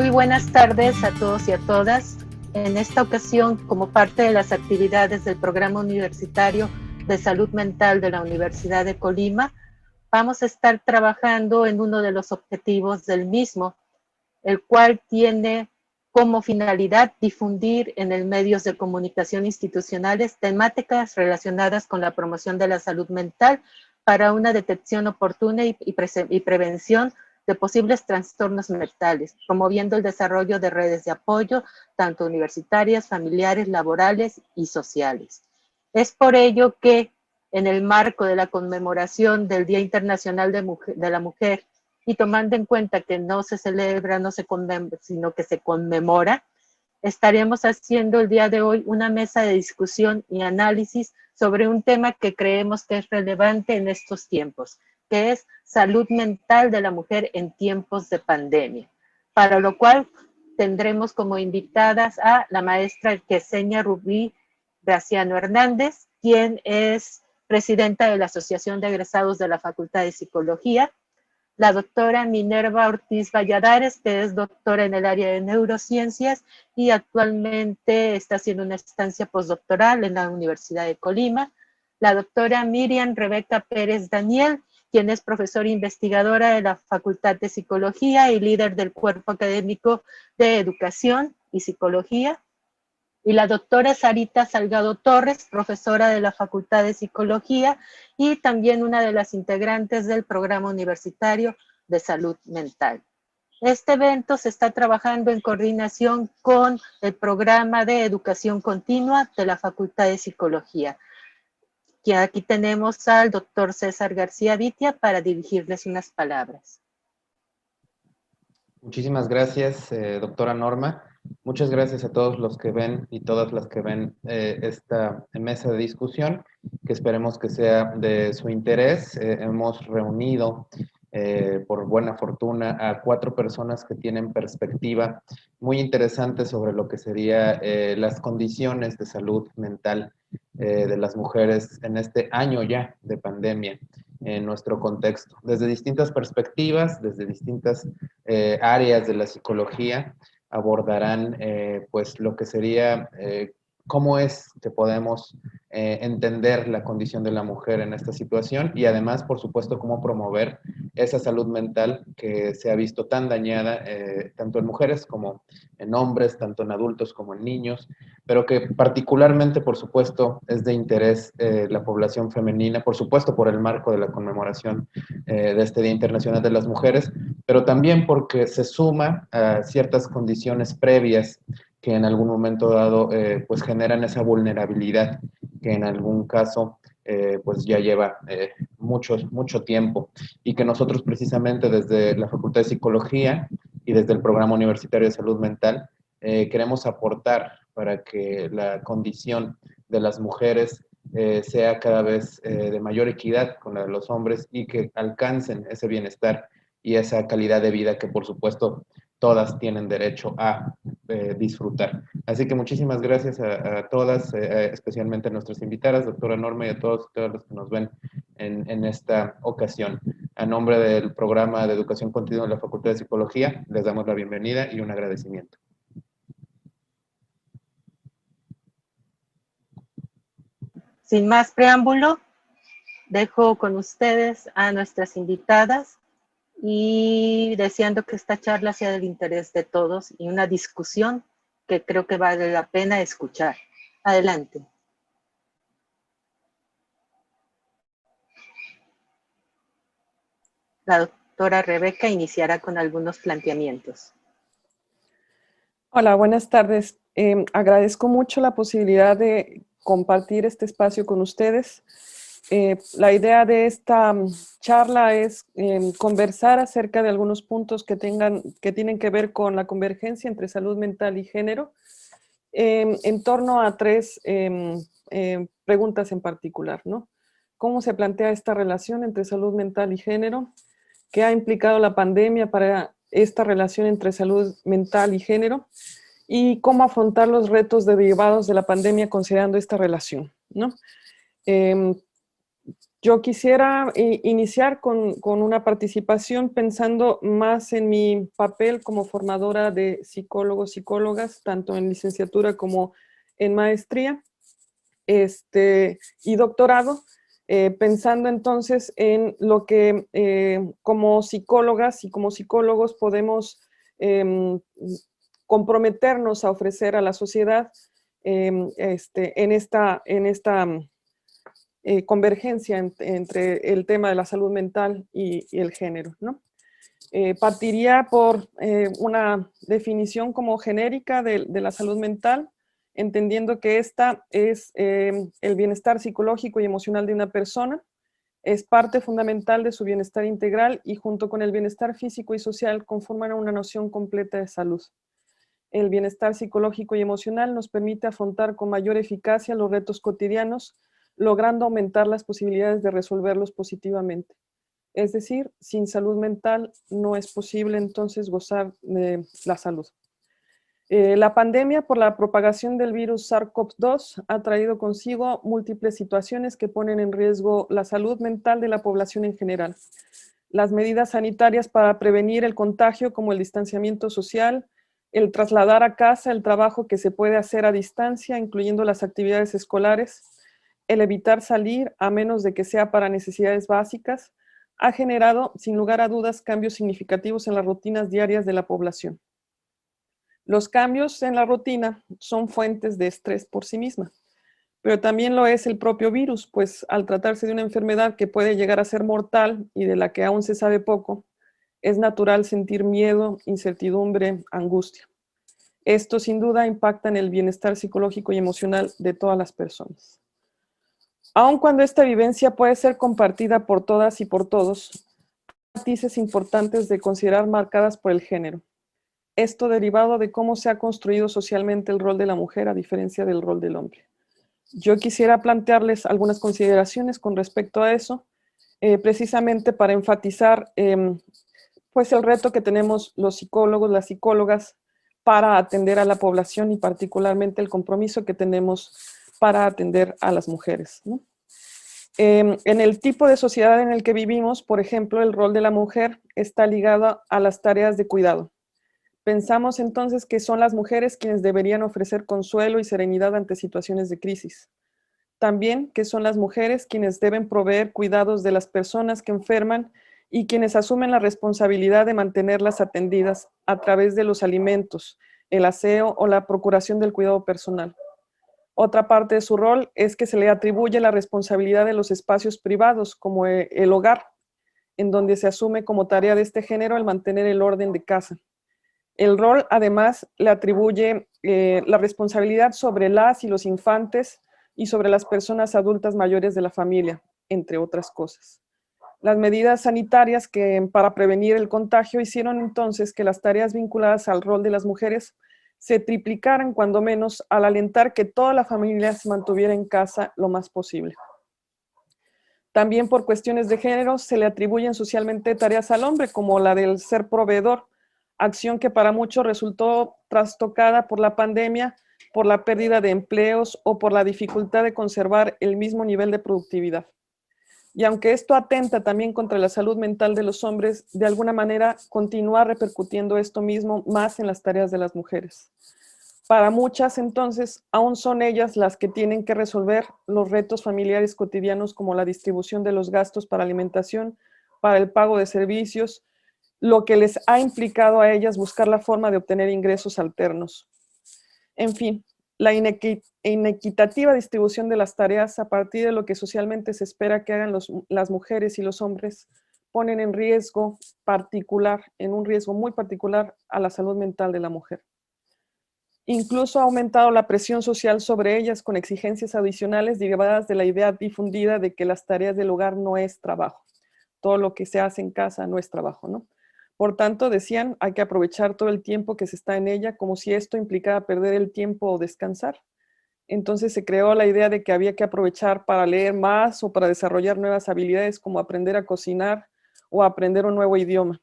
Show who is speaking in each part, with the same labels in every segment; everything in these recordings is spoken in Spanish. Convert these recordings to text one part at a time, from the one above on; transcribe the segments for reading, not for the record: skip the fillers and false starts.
Speaker 1: Muy buenas tardes a todos y a todas. En esta ocasión, como parte de las actividades del Programa Universitario de Salud Mental de la Universidad de Colima, vamos a estar trabajando en uno de los objetivos del mismo, el cual tiene como finalidad difundir en los medios de comunicación institucionales temáticas relacionadas con la promoción de la salud mental para una detección oportuna y prevención de posibles trastornos mentales, promoviendo el desarrollo de redes de apoyo, tanto universitarias, familiares, laborales y sociales. Es por ello que en el marco de la conmemoración del Día Internacional de la Mujer, y tomando en cuenta que no se celebra, no se conmemora, sino que se conmemora, estaremos haciendo el día de hoy una mesa de discusión y análisis sobre un tema que creemos que es relevante en estos tiempos, que es salud mental de la mujer en tiempos de pandemia. Para lo cual tendremos como invitadas a la maestra Ksenia Rubí Graciano Hernández, quien es presidenta de la Asociación de Egresados de la Facultad de Psicología, la doctora Minerva Ortiz Valladares, que es doctora en el área de neurociencias y actualmente está haciendo una estancia postdoctoral en la Universidad de Colima, la doctora Miriam Rebeca Pérez Daniel, quien es profesora investigadora de la Facultad de Psicología y líder del Cuerpo Académico de Educación y Psicología, y la doctora Sarita Salgado Torres, profesora de la Facultad de Psicología y también una de las integrantes del Programa Universitario de Salud Mental. Este evento se está trabajando en coordinación con el Programa de Educación Continua de la Facultad de Psicología. Y aquí tenemos al doctor César García Vitia para dirigirles unas palabras.
Speaker 2: Muchísimas gracias, doctora Norma. Muchas gracias a todos los que ven y todas las que ven esta mesa de discusión, que esperemos que sea de su interés. Hemos reunido, por buena fortuna, a 4 personas que tienen perspectiva muy interesante sobre lo que serían las condiciones de salud mental de las mujeres en este año ya de pandemia en nuestro contexto, desde distintas perspectivas, desde distintas áreas de la psicología, abordarán pues lo que sería cómo es que podemos entender la condición de la mujer en esta situación y además, por supuesto, cómo promover esa salud mental que se ha visto tan dañada tanto en mujeres como en hombres, tanto en adultos como en niños, pero que particularmente, por supuesto, es de interés la población femenina, por supuesto, por el marco de la conmemoración de este Día Internacional de las Mujeres, pero también porque se suma a ciertas condiciones previas que en algún momento dado pues generan esa vulnerabilidad que en algún caso pues ya lleva mucho tiempo y que nosotros precisamente desde la Facultad de Psicología y desde el Programa Universitario de Salud Mental queremos aportar para que la condición de las mujeres sea cada vez de mayor equidad con la de los hombres y que alcancen ese bienestar y esa calidad de vida que por supuesto todas tienen derecho a disfrutar. Así que muchísimas gracias a todas, especialmente a nuestras invitadas, doctora Norma, y a todos los que nos ven en esta ocasión. A nombre del programa de Educación Continua de la Facultad de Psicología, les damos la bienvenida y un agradecimiento.
Speaker 1: Sin más preámbulo, dejo con ustedes a nuestras invitadas y deseando que esta charla sea del interés de todos y una discusión que creo que vale la pena escuchar. Adelante. La doctora Rebeca iniciará con algunos planteamientos.
Speaker 3: Hola, buenas tardes. Agradezco mucho la posibilidad de compartir este espacio con ustedes. La idea de esta charla es conversar acerca de algunos puntos que tienen que ver con la convergencia entre salud mental y género en torno a 3 preguntas en particular, ¿no? ¿Cómo se plantea esta relación entre salud mental y género? ¿Qué ha implicado la pandemia para esta relación entre salud mental y género? Y cómo afrontar los retos derivados de la pandemia considerando esta relación, ¿no? Yo quisiera iniciar con una participación pensando más en mi papel como formadora de psicólogos, psicólogas, tanto en licenciatura como en maestría y doctorado, pensando entonces en lo que como psicólogas y como psicólogos podemos comprometernos a ofrecer a la sociedad en esta convergencia entre el tema de la salud mental y el género, ¿no? Partiría por una definición como genérica de la salud mental, entendiendo que esta es el bienestar psicológico y emocional de una persona, es parte fundamental de su bienestar integral y junto con el bienestar físico y social conforman una noción completa de salud. El bienestar psicológico y emocional nos permite afrontar con mayor eficacia los retos cotidianos, logrando aumentar las posibilidades de resolverlos positivamente. Es decir, sin salud mental no es posible entonces gozar de la salud. La pandemia por la propagación del virus SARS-CoV-2 ha traído consigo múltiples situaciones que ponen en riesgo la salud mental de la población en general. Las medidas sanitarias para prevenir el contagio, como el distanciamiento social, el trasladar a casa el trabajo que se puede hacer a distancia, incluyendo las actividades escolares, el evitar salir a menos de que sea para necesidades básicas, ha generado, sin lugar a dudas, cambios significativos en las rutinas diarias de la población. Los cambios en la rutina son fuentes de estrés por sí misma, pero también lo es el propio virus, pues al tratarse de una enfermedad que puede llegar a ser mortal y de la que aún se sabe poco, es natural sentir miedo, incertidumbre, angustia. Esto sin duda impacta en el bienestar psicológico y emocional de todas las personas. Aun cuando esta vivencia puede ser compartida por todas y por todos, hay matices importantes de considerar marcadas por el género. Esto derivado de cómo se ha construido socialmente el rol de la mujer a diferencia del rol del hombre. Yo quisiera plantearles algunas consideraciones con respecto a eso, precisamente para enfatizar pues el reto que tenemos los psicólogos, las psicólogas, para atender a la población y particularmente el compromiso que tenemos para atender a las mujeres, ¿no? En el tipo de sociedad en el que vivimos, por ejemplo, el rol de la mujer está ligado a las tareas de cuidado. Pensamos entonces que son las mujeres quienes deberían ofrecer consuelo y serenidad ante situaciones de crisis. También que son las mujeres quienes deben proveer cuidados de las personas que enferman y quienes asumen la responsabilidad de mantenerlas atendidas a través de los alimentos, el aseo o la procuración del cuidado personal. Otra parte de su rol es que se le atribuye la responsabilidad de los espacios privados, como el hogar, en donde se asume como tarea de este género el mantener el orden de casa. El rol, además, le atribuye la responsabilidad sobre las y los infantes y sobre las personas adultas mayores de la familia, entre otras cosas. Las medidas sanitarias que para prevenir el contagio hicieron entonces que las tareas vinculadas al rol de las mujeres se triplicaran cuando menos al alentar que toda la familia se mantuviera en casa lo más posible. También por cuestiones de género se le atribuyen socialmente tareas al hombre, como la del ser proveedor, acción que para muchos resultó trastocada por la pandemia, por la pérdida de empleos o por la dificultad de conservar el mismo nivel de productividad. Y aunque esto atenta también contra la salud mental de los hombres, de alguna manera continúa repercutiendo esto mismo más en las tareas de las mujeres. Para muchas, entonces, aún son ellas las que tienen que resolver los retos familiares cotidianos como la distribución de los gastos para alimentación, para el pago de servicios, lo que les ha implicado a ellas buscar la forma de obtener ingresos alternos. En fin, la inequitativa distribución de las tareas a partir de lo que socialmente se espera que hagan las mujeres y los hombres ponen en riesgo particular, en un riesgo muy particular a la salud mental de la mujer. Incluso ha aumentado la presión social sobre ellas con exigencias adicionales derivadas de la idea difundida de que las tareas del hogar no es trabajo. Todo lo que se hace en casa no es trabajo, ¿no? Por tanto, decían, hay que aprovechar todo el tiempo que se está en ella, como si esto implicara perder el tiempo o descansar. Entonces se creó la idea de que había que aprovechar para leer más o para desarrollar nuevas habilidades como aprender a cocinar o aprender un nuevo idioma.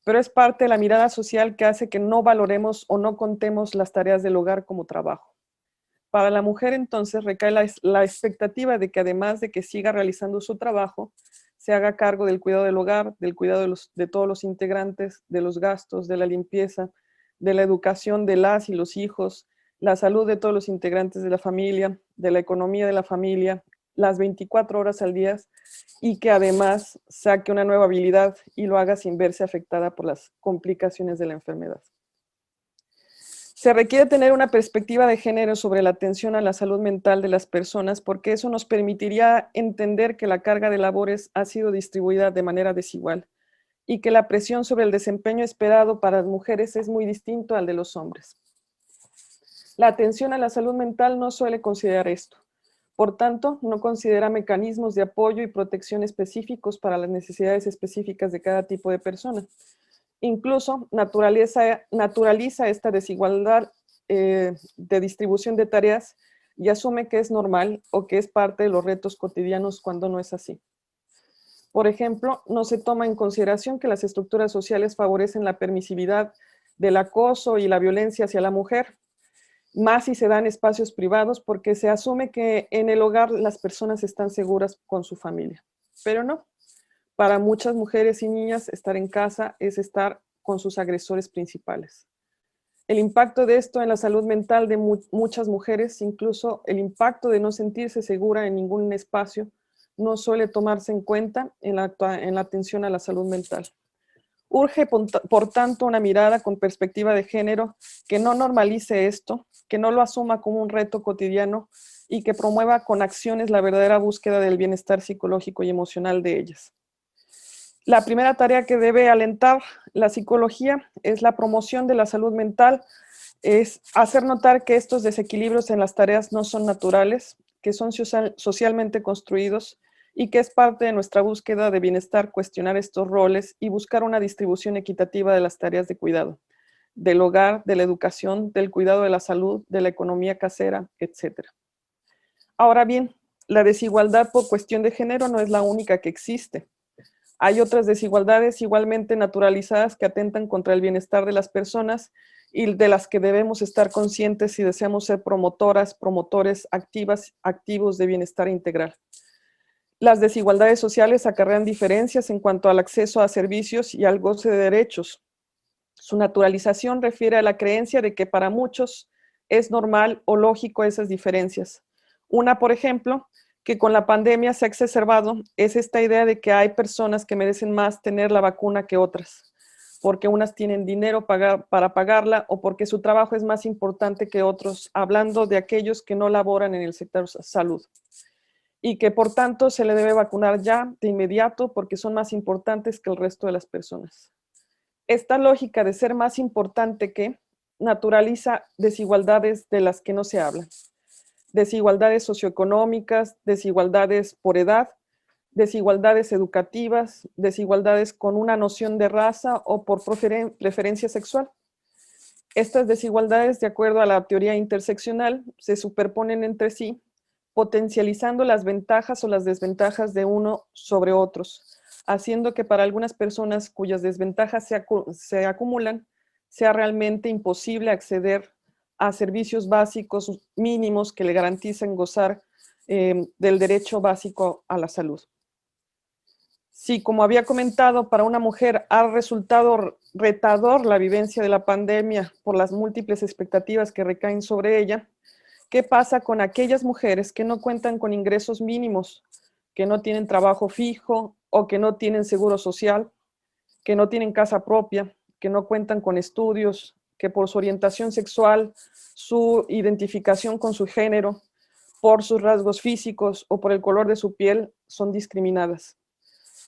Speaker 3: Pero es parte de la mirada social que hace que no valoremos o no contemos las tareas del hogar como trabajo. Para la mujer entonces recae la expectativa de que además de que siga realizando su trabajo, se haga cargo del cuidado del hogar, del cuidado de todos los integrantes, de los gastos, de la limpieza, de la educación de las y los hijos, la salud de todos los integrantes de la familia, de la economía de la familia, las 24 horas al día, y que además saque una nueva habilidad y lo haga sin verse afectada por las complicaciones de la enfermedad. Se requiere tener una perspectiva de género sobre la atención a la salud mental de las personas, porque eso nos permitiría entender que la carga de labores ha sido distribuida de manera desigual y que la presión sobre el desempeño esperado para las mujeres es muy distinto al de los hombres. La atención a la salud mental no suele considerar esto. Por tanto, no considera mecanismos de apoyo y protección específicos para las necesidades específicas de cada tipo de persona. Incluso naturaliza esta desigualdad de distribución de tareas y asume que es normal o que es parte de los retos cotidianos cuando no es así. Por ejemplo, no se toma en consideración que las estructuras sociales favorecen la permisividad del acoso y la violencia hacia la mujer, más si se dan espacios privados, porque se asume que en el hogar las personas están seguras con su familia. Pero no. Para muchas mujeres y niñas, estar en casa es estar con sus agresores principales. El impacto de esto en la salud mental de muchas mujeres, incluso el impacto de no sentirse segura en ningún espacio, no suele tomarse en cuenta en la atención a la salud mental. Urge, por tanto, una mirada con perspectiva de género que no normalice esto, que no lo asuma como un reto cotidiano y que promueva con acciones la verdadera búsqueda del bienestar psicológico y emocional de ellas. La primera tarea que debe alentar la psicología es la promoción de la salud mental, es hacer notar que estos desequilibrios en las tareas no son naturales, que son socialmente construidos y que es parte de nuestra búsqueda de bienestar cuestionar estos roles y buscar una distribución equitativa de las tareas de cuidado, del hogar, de la educación, del cuidado de la salud, de la economía casera, etc. Ahora bien, la desigualdad por cuestión de género no es la única que existe. Hay otras desigualdades igualmente naturalizadas que atentan contra el bienestar de las personas y de las que debemos estar conscientes si deseamos ser promotoras, promotores activos de bienestar integral. Las desigualdades sociales acarrean diferencias en cuanto al acceso a servicios y al goce de derechos. Su naturalización refiere a la creencia de que para muchos es normal o lógico esas diferencias. Una, por ejemplo, que con la pandemia se ha exacerbado es esta idea de que hay personas que merecen más tener la vacuna que otras, porque unas tienen dinero para pagarla o porque su trabajo es más importante que otros, hablando de aquellos que no laboran en el sector salud, y que por tanto se le debe vacunar ya, de inmediato, porque son más importantes que el resto de las personas. Esta lógica de ser más importante que naturaliza desigualdades de las que no se habla. Desigualdades socioeconómicas, desigualdades por edad, desigualdades educativas, desigualdades con una noción de raza o por preferencia sexual. Estas desigualdades, de acuerdo a la teoría interseccional, se superponen entre sí, potencializando las ventajas o las desventajas de uno sobre otros, haciendo que para algunas personas cuyas desventajas se acumulan, sea realmente imposible acceder a servicios básicos mínimos que le garanticen gozar del derecho básico a la salud. Si, como había comentado, para una mujer ha resultado retador la vivencia de la pandemia por las múltiples expectativas que recaen sobre ella, ¿qué pasa con aquellas mujeres que no cuentan con ingresos mínimos, que no tienen trabajo fijo o que no tienen seguro social, que no tienen casa propia, que no cuentan con estudios, que por su orientación sexual, su identificación con su género, por sus rasgos físicos o por el color de su piel son discriminadas?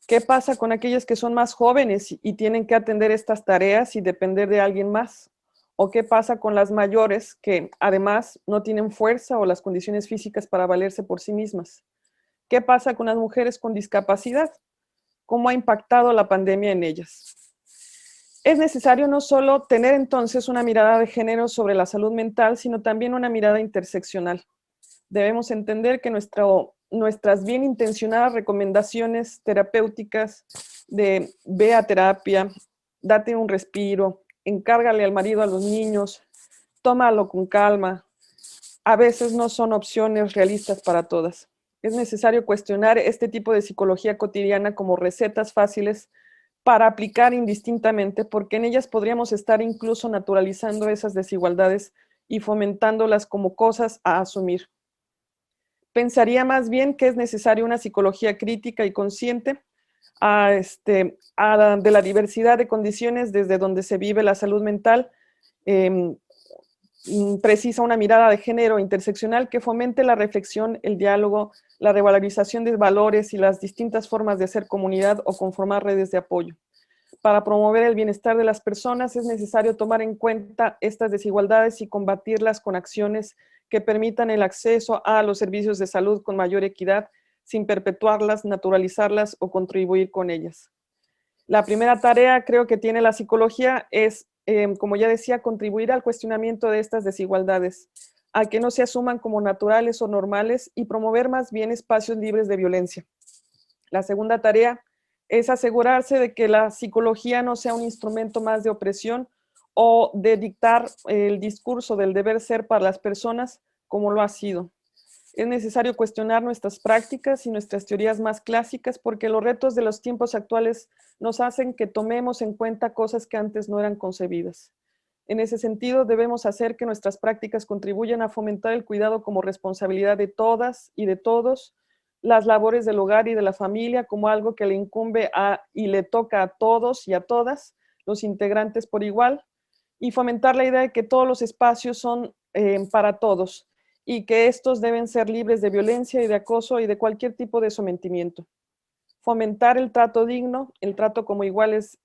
Speaker 3: ¿Qué pasa con aquellas que son más jóvenes y tienen que atender estas tareas y depender de alguien más? ¿O qué pasa con las mayores que además no tienen fuerza o las condiciones físicas para valerse por sí mismas? ¿Qué pasa con las mujeres con discapacidad? ¿Cómo ha impactado la pandemia en ellas? Es necesario no solo tener entonces una mirada de género sobre la salud mental, sino también una mirada interseccional. Debemos entender que nuestras bien intencionadas recomendaciones terapéuticas de ve a terapia, date un respiro, encárgale al marido a los niños, tómalo con calma, a veces no son opciones realistas para todas. Es necesario cuestionar este tipo de psicología cotidiana como recetas fáciles para aplicar indistintamente, porque en ellas podríamos estar incluso naturalizando esas desigualdades y fomentándolas como cosas a asumir. Pensaría más bien que es necesaria una psicología crítica y consciente de la diversidad de condiciones desde donde se vive la salud mental, precisa una mirada de género interseccional que fomente la reflexión, el diálogo, la revalorización de valores y las distintas formas de hacer comunidad o conformar redes de apoyo. Para promover el bienestar de las personas es necesario tomar en cuenta estas desigualdades y combatirlas con acciones que permitan el acceso a los servicios de salud con mayor equidad, sin perpetuarlas, naturalizarlas o contribuir con ellas. La primera tarea, creo que tiene la psicología, es, como ya decía, contribuir al cuestionamiento de estas desigualdades, a que no se asuman como naturales o normales y promover más bien espacios libres de violencia. La segunda tarea es asegurarse de que la psicología no sea un instrumento más de opresión o de dictar el discurso del deber ser para las personas como lo ha sido. Es necesario cuestionar nuestras prácticas y nuestras teorías más clásicas porque los retos de los tiempos actuales nos hacen que tomemos en cuenta cosas que antes no eran concebidas. En ese sentido, debemos hacer que nuestras prácticas contribuyan a fomentar el cuidado como responsabilidad de todas y de todos, las labores del hogar y de la familia como algo que le incumbe y le toca a todos y a todas, los integrantes por igual, y fomentar la idea de que todos los espacios son para todos y que estos deben ser libres de violencia y de acoso y de cualquier tipo de sometimiento. Fomentar el trato digno, el trato como iguales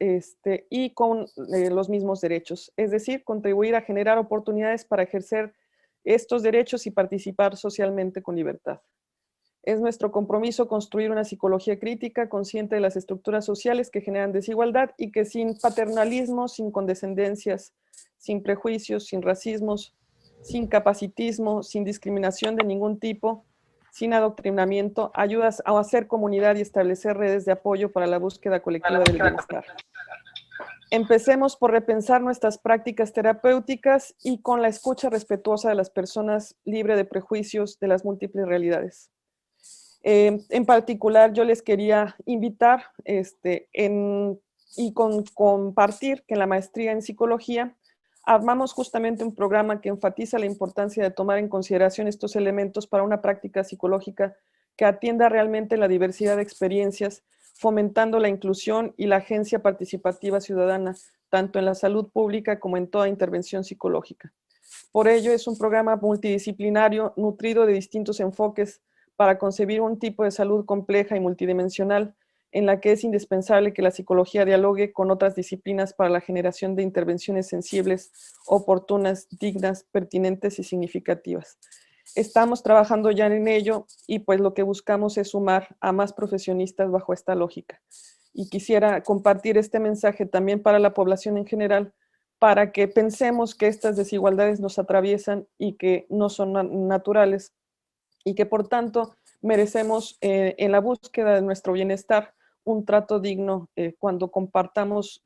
Speaker 3: y con los mismos derechos, es decir, contribuir a generar oportunidades para ejercer estos derechos y participar socialmente con libertad. Es nuestro compromiso construir una psicología crítica, consciente de las estructuras sociales que generan desigualdad y que sin paternalismo, sin condescendencias, sin prejuicios, sin racismos, sin capacitismo, sin discriminación de ningún tipo, sin adoctrinamiento, ayudas a hacer comunidad y establecer redes de apoyo para la búsqueda colectiva del bienestar. Empecemos por repensar nuestras prácticas terapéuticas y con la escucha respetuosa de las personas, libre de prejuicios de las múltiples realidades. En particular, yo les quería invitar compartir que en la maestría en psicología armamos justamente un programa que enfatiza la importancia de tomar en consideración estos elementos para una práctica psicológica que atienda realmente la diversidad de experiencias, fomentando la inclusión y la agencia participativa ciudadana, tanto en la salud pública como en toda intervención psicológica. Por ello, es un programa multidisciplinario nutrido de distintos enfoques para concebir un tipo de salud compleja y multidimensional en la que es indispensable que la psicología dialogue con otras disciplinas para la generación de intervenciones sensibles, oportunas, dignas, pertinentes y significativas. Estamos trabajando ya en ello y pues lo que buscamos es sumar a más profesionistas bajo esta lógica. Y quisiera compartir este mensaje también para la población en general, para que pensemos que estas desigualdades nos atraviesan y que no son naturales, y que por tanto merecemos en la búsqueda de nuestro bienestar un trato digno cuando compartamos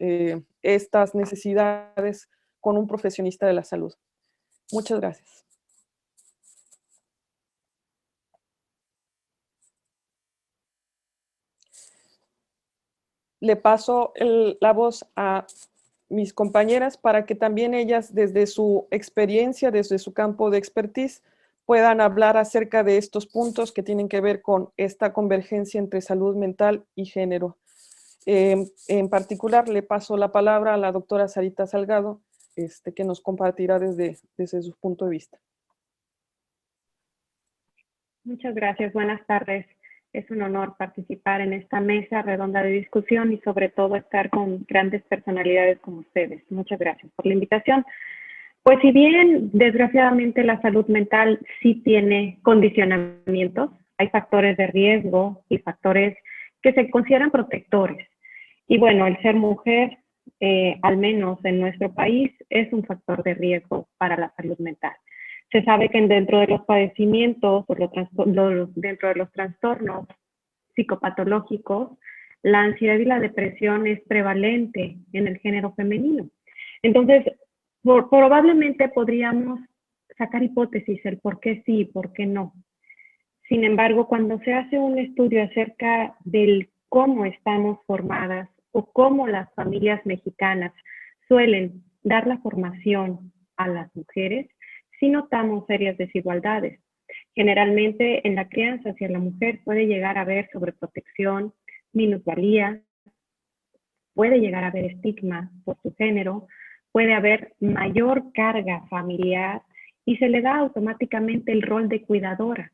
Speaker 3: estas necesidades con un profesionista de la salud. Muchas gracias. Le paso la voz a mis compañeras para que también ellas desde su experiencia, desde su campo de expertise, puedan hablar acerca de estos puntos que tienen que ver con esta convergencia entre salud mental y género. En particular, le paso la palabra a la doctora Sarita Salgado, que nos compartirá desde su punto de vista.
Speaker 4: Muchas gracias, buenas tardes. Es un honor participar en esta mesa redonda de discusión y sobre todo estar con grandes personalidades como ustedes. Muchas gracias por la invitación. Pues si bien, desgraciadamente, la salud mental sí tiene condicionamientos, hay factores de riesgo y factores que se consideran protectores. Y bueno, el ser mujer, al menos en nuestro país, es un factor de riesgo para la salud mental. Se sabe que dentro de los padecimientos, dentro de los trastornos psicopatológicos, la ansiedad y la depresión es prevalente en el género femenino. Entonces, probablemente podríamos sacar hipótesis, el por qué sí y por qué no. Sin embargo, cuando se hace un estudio acerca del cómo estamos formadas o cómo las familias mexicanas suelen dar la formación a las mujeres, sí notamos serias desigualdades. Generalmente en la crianza hacia la mujer puede llegar a haber sobreprotección, minusvalía, puede llegar a haber estigma por su género, puede haber mayor carga familiar y se le da automáticamente el rol de cuidadora.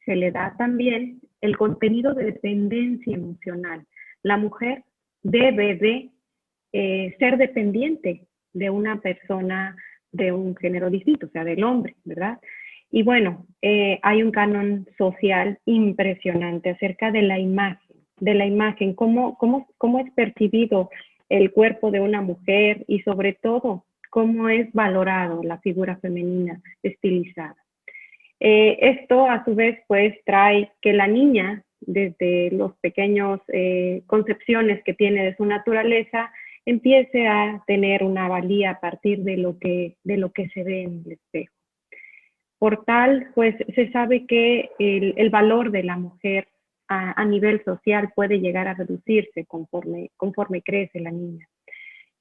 Speaker 4: Se le da también el contenido de dependencia emocional. La mujer debe de ser dependiente de una persona de un género distinto, o sea, del hombre, ¿verdad? Y bueno, hay un canon social impresionante acerca de la imagen, cómo es percibido el cuerpo de una mujer y sobre todo cómo es valorado la figura femenina estilizada. Esto a su vez pues trae que la niña desde los pequeños concepciones que tiene de su naturaleza empiece a tener una valía a partir de lo que se ve en el espejo. Por tal, pues se sabe que el valor de la mujer a nivel social puede llegar a reducirse conforme crece la niña.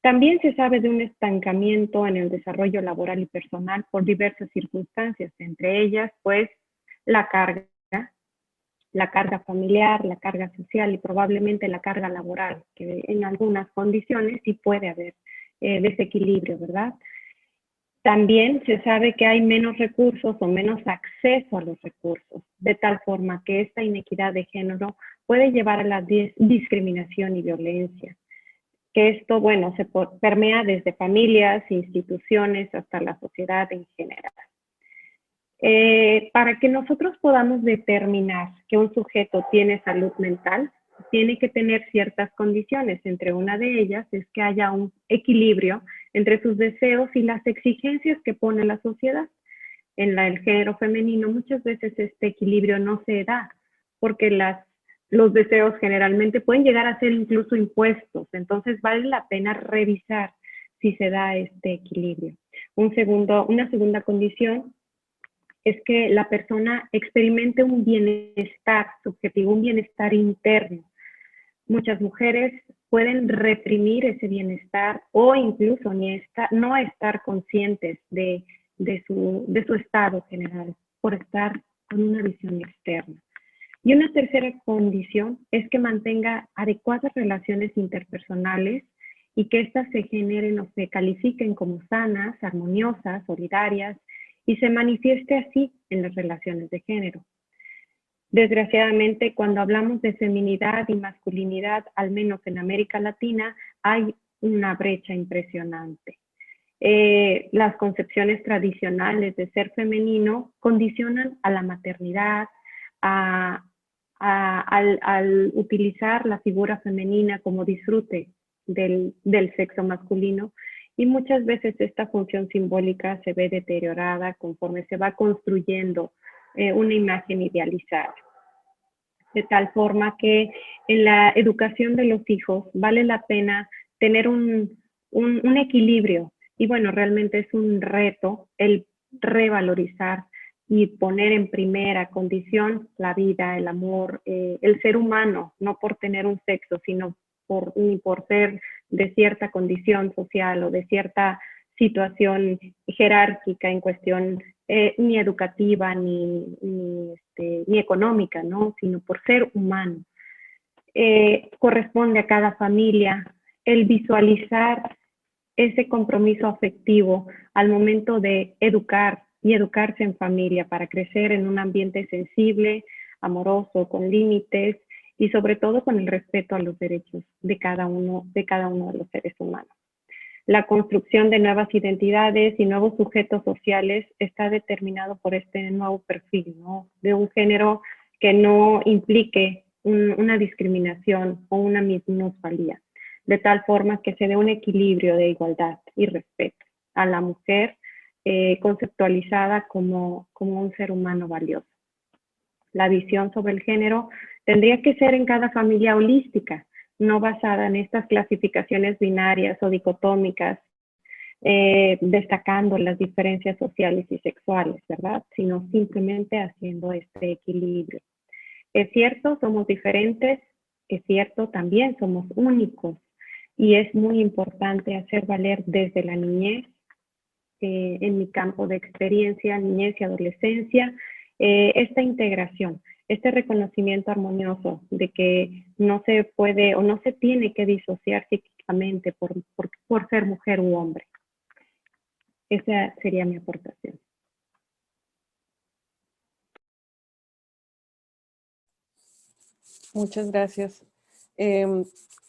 Speaker 4: También se sabe de un estancamiento en el desarrollo laboral y personal por diversas circunstancias, entre ellas, pues, la carga familiar, la carga social y probablemente la carga laboral, que en algunas condiciones sí puede haber desequilibrio, ¿verdad? También se sabe que hay menos recursos o menos acceso a los recursos, de tal forma que esta inequidad de género puede llevar a la discriminación y violencia. Que esto, bueno, se permea desde familias, instituciones, hasta la sociedad en general. Para que nosotros podamos determinar que un sujeto tiene salud mental, tiene que tener ciertas condiciones. Entre una de ellas es que haya un equilibrio entre sus deseos y las exigencias que pone la sociedad. En el género femenino muchas veces este equilibrio no se da porque los deseos generalmente pueden llegar a ser incluso impuestos. Entonces vale la pena revisar si se da este equilibrio. Una segunda condición es que la persona experimente un bienestar subjetivo, un bienestar interno. Muchas mujeres pueden reprimir ese bienestar o incluso no estar conscientes de su estado general por estar con una visión externa. Y una tercera condición es que mantenga adecuadas relaciones interpersonales y que éstas se generen o se califiquen como sanas, armoniosas, solidarias y se manifieste así en las relaciones de género. Desgraciadamente, cuando hablamos de feminidad y masculinidad, al menos en América Latina, hay una brecha impresionante. Las concepciones tradicionales de ser femenino condicionan a la maternidad, al utilizar la figura femenina como disfrute del sexo masculino, y muchas veces esta función simbólica se ve deteriorada conforme se va construyendo una imagen idealizada. De tal forma que en la educación de los hijos vale la pena tener un equilibrio. Y bueno, realmente es un reto el revalorizar y poner en primera condición la vida, el amor, el ser humano, no por tener un sexo, sino ni por ser de cierta condición social o de cierta situación jerárquica en cuestión ni educativa ni económica, ¿no? Sino por ser humano. Corresponde a cada familia el visualizar ese compromiso afectivo al momento de educar y educarse en familia para crecer en un ambiente sensible, amoroso, con límites y sobre todo con el respeto a los derechos de cada uno de los seres humanos. La construcción de nuevas identidades y nuevos sujetos sociales está determinado por este nuevo perfil, ¿no? De un género que no implique una discriminación o una minusvalía, de tal forma que se dé un equilibrio de igualdad y respeto a la mujer conceptualizada como un ser humano valioso. La visión sobre el género tendría que ser en cada familia holística, no basada en estas clasificaciones binarias o dicotómicas destacando las diferencias sociales y sexuales, ¿verdad? Sino simplemente haciendo este equilibrio. Es cierto, somos diferentes, es cierto, también somos únicos y es muy importante hacer valer desde la niñez, en mi campo de experiencia, niñez y adolescencia, esta integración, este reconocimiento armonioso de que no se puede o no se tiene que disociar psíquicamente por ser mujer u hombre. Esa sería mi aportación.
Speaker 3: Muchas gracias.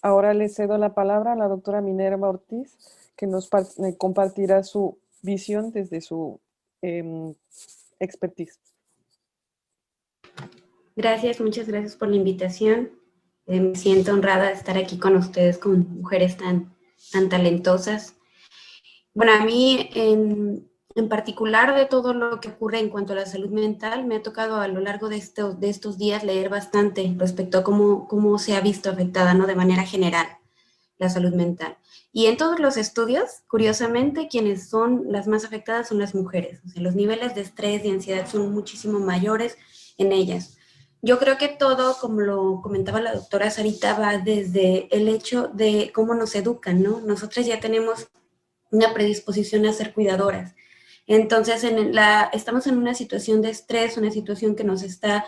Speaker 3: Ahora le cedo la palabra a la doctora Minerva Ortiz, que nos compartirá su visión desde su expertise.
Speaker 5: Gracias, muchas gracias por la invitación. Me siento honrada de estar aquí con ustedes, con mujeres tan talentosas. Bueno, a mí en particular de todo lo que ocurre en cuanto a la salud mental, me ha tocado a lo largo de estos días leer bastante respecto a cómo se ha visto afectada, ¿no? De manera general la salud mental. Y en todos los estudios, curiosamente, quienes son las más afectadas son las mujeres. O sea, los niveles de estrés y ansiedad son muchísimo mayores en ellas. Yo creo que todo, como lo comentaba la doctora Sarita, va desde el hecho de cómo nos educan, ¿no? Nosotras ya tenemos una predisposición a ser cuidadoras. Entonces, estamos en una situación de estrés, una situación que nos está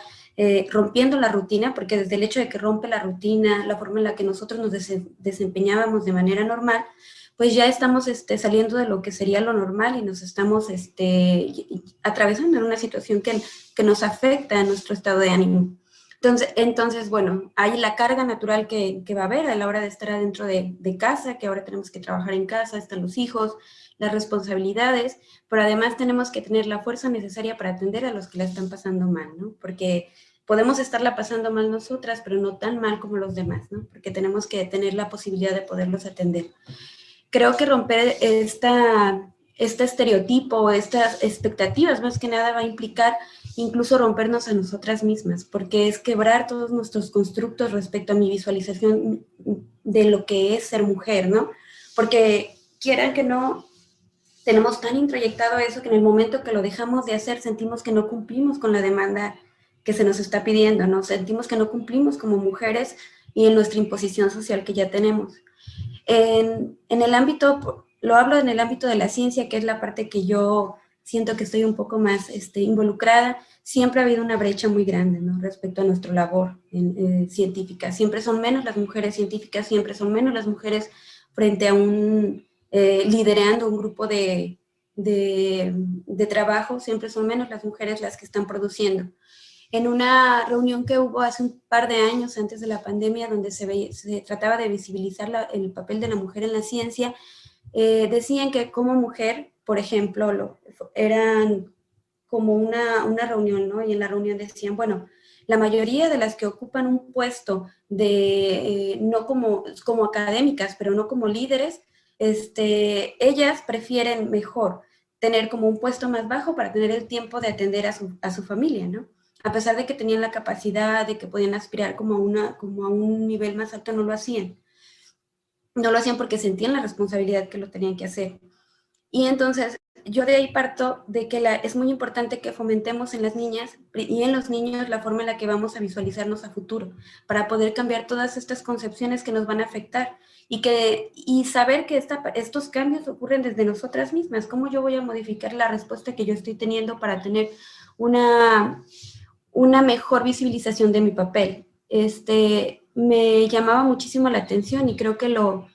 Speaker 5: rompiendo la rutina, porque desde el hecho de que rompe la rutina, la forma en la que nosotros nos desempeñábamos de manera normal, pues ya estamos saliendo de lo que sería lo normal y nos estamos atravesando en una situación que nos afecta a nuestro estado de ánimo. Entonces, bueno, hay la carga natural que va a haber a la hora de estar adentro de casa, que ahora tenemos que trabajar en casa, están los hijos, las responsabilidades, pero además tenemos que tener la fuerza necesaria para atender a los que la están pasando mal, ¿no? Porque podemos estarla pasando mal nosotras, pero no tan mal como los demás, ¿no? Porque tenemos que tener la posibilidad de poderlos atender. Creo que romper este estereotipo, estas expectativas, más que nada va a implicar incluso rompernos a nosotras mismas, porque es quebrar todos nuestros constructos respecto a mi visualización de lo que es ser mujer, ¿no? Porque quieran que no, tenemos tan introyectado eso que en el momento que lo dejamos de hacer sentimos que no cumplimos con la demanda que se nos está pidiendo, ¿no? Sentimos que no cumplimos como mujeres y en nuestra imposición social que ya tenemos. En el ámbito, lo hablo en el ámbito de la ciencia, que es la parte que yo siento que estoy un poco más involucrada. Siempre ha habido una brecha muy grande, ¿no? Respecto a nuestra labor científica. Siempre son menos las mujeres científicas, siempre son menos las mujeres frente a liderando un grupo de trabajo, siempre son menos las mujeres las que están produciendo. En una reunión que hubo hace un par de años antes de la pandemia, donde se trataba de visibilizar el papel de la mujer en la ciencia, decían que como mujer, por ejemplo, eran como una reunión, ¿no? Y en la reunión decían, bueno, la mayoría de las que ocupan un puesto no como académicas, pero no como líderes, ellas prefieren mejor tener como un puesto más bajo para tener el tiempo de atender a su familia, ¿no? A pesar de que tenían la capacidad, de que podían aspirar como a un nivel más alto, no lo hacían. No lo hacían porque sentían la responsabilidad que lo tenían que hacer. Y entonces, yo de ahí parto de que es muy importante que fomentemos en las niñas y en los niños la forma en la que vamos a visualizarnos a futuro, para poder cambiar todas estas concepciones que nos van a afectar y saber que estos cambios ocurren desde nosotras mismas. ¿Cómo yo voy a modificar la respuesta que yo estoy teniendo para tener una mejor visibilización de mi papel? Me llamaba muchísimo la atención y creo que lo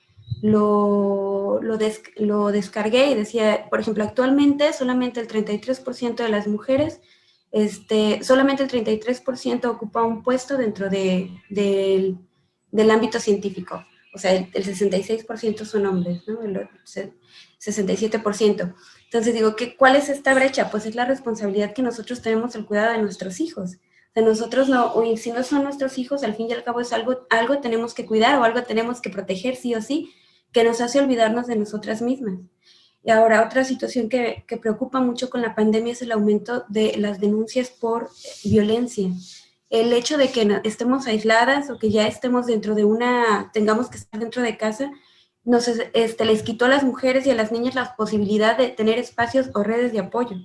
Speaker 5: descargué y decía, por ejemplo, actualmente solamente el 33% de las mujeres, solamente el 33% ocupa un puesto dentro del ámbito científico. O sea, el 66% son hombres, ¿no? El 67%. Entonces digo, ¿cuál es esta brecha? Pues es la responsabilidad que nosotros tenemos el cuidado de nuestros hijos. De nosotros y si no son nuestros hijos, al fin y al cabo es algo tenemos que cuidar o algo tenemos que proteger sí o sí, que nos hace olvidarnos de nosotras mismas. Y ahora, otra situación que preocupa mucho con la pandemia es el aumento de las denuncias por violencia. El hecho de que estemos aisladas o que ya estemos tengamos que estar dentro de casa, les quitó a las mujeres y a las niñas la posibilidad de tener espacios o redes de apoyo,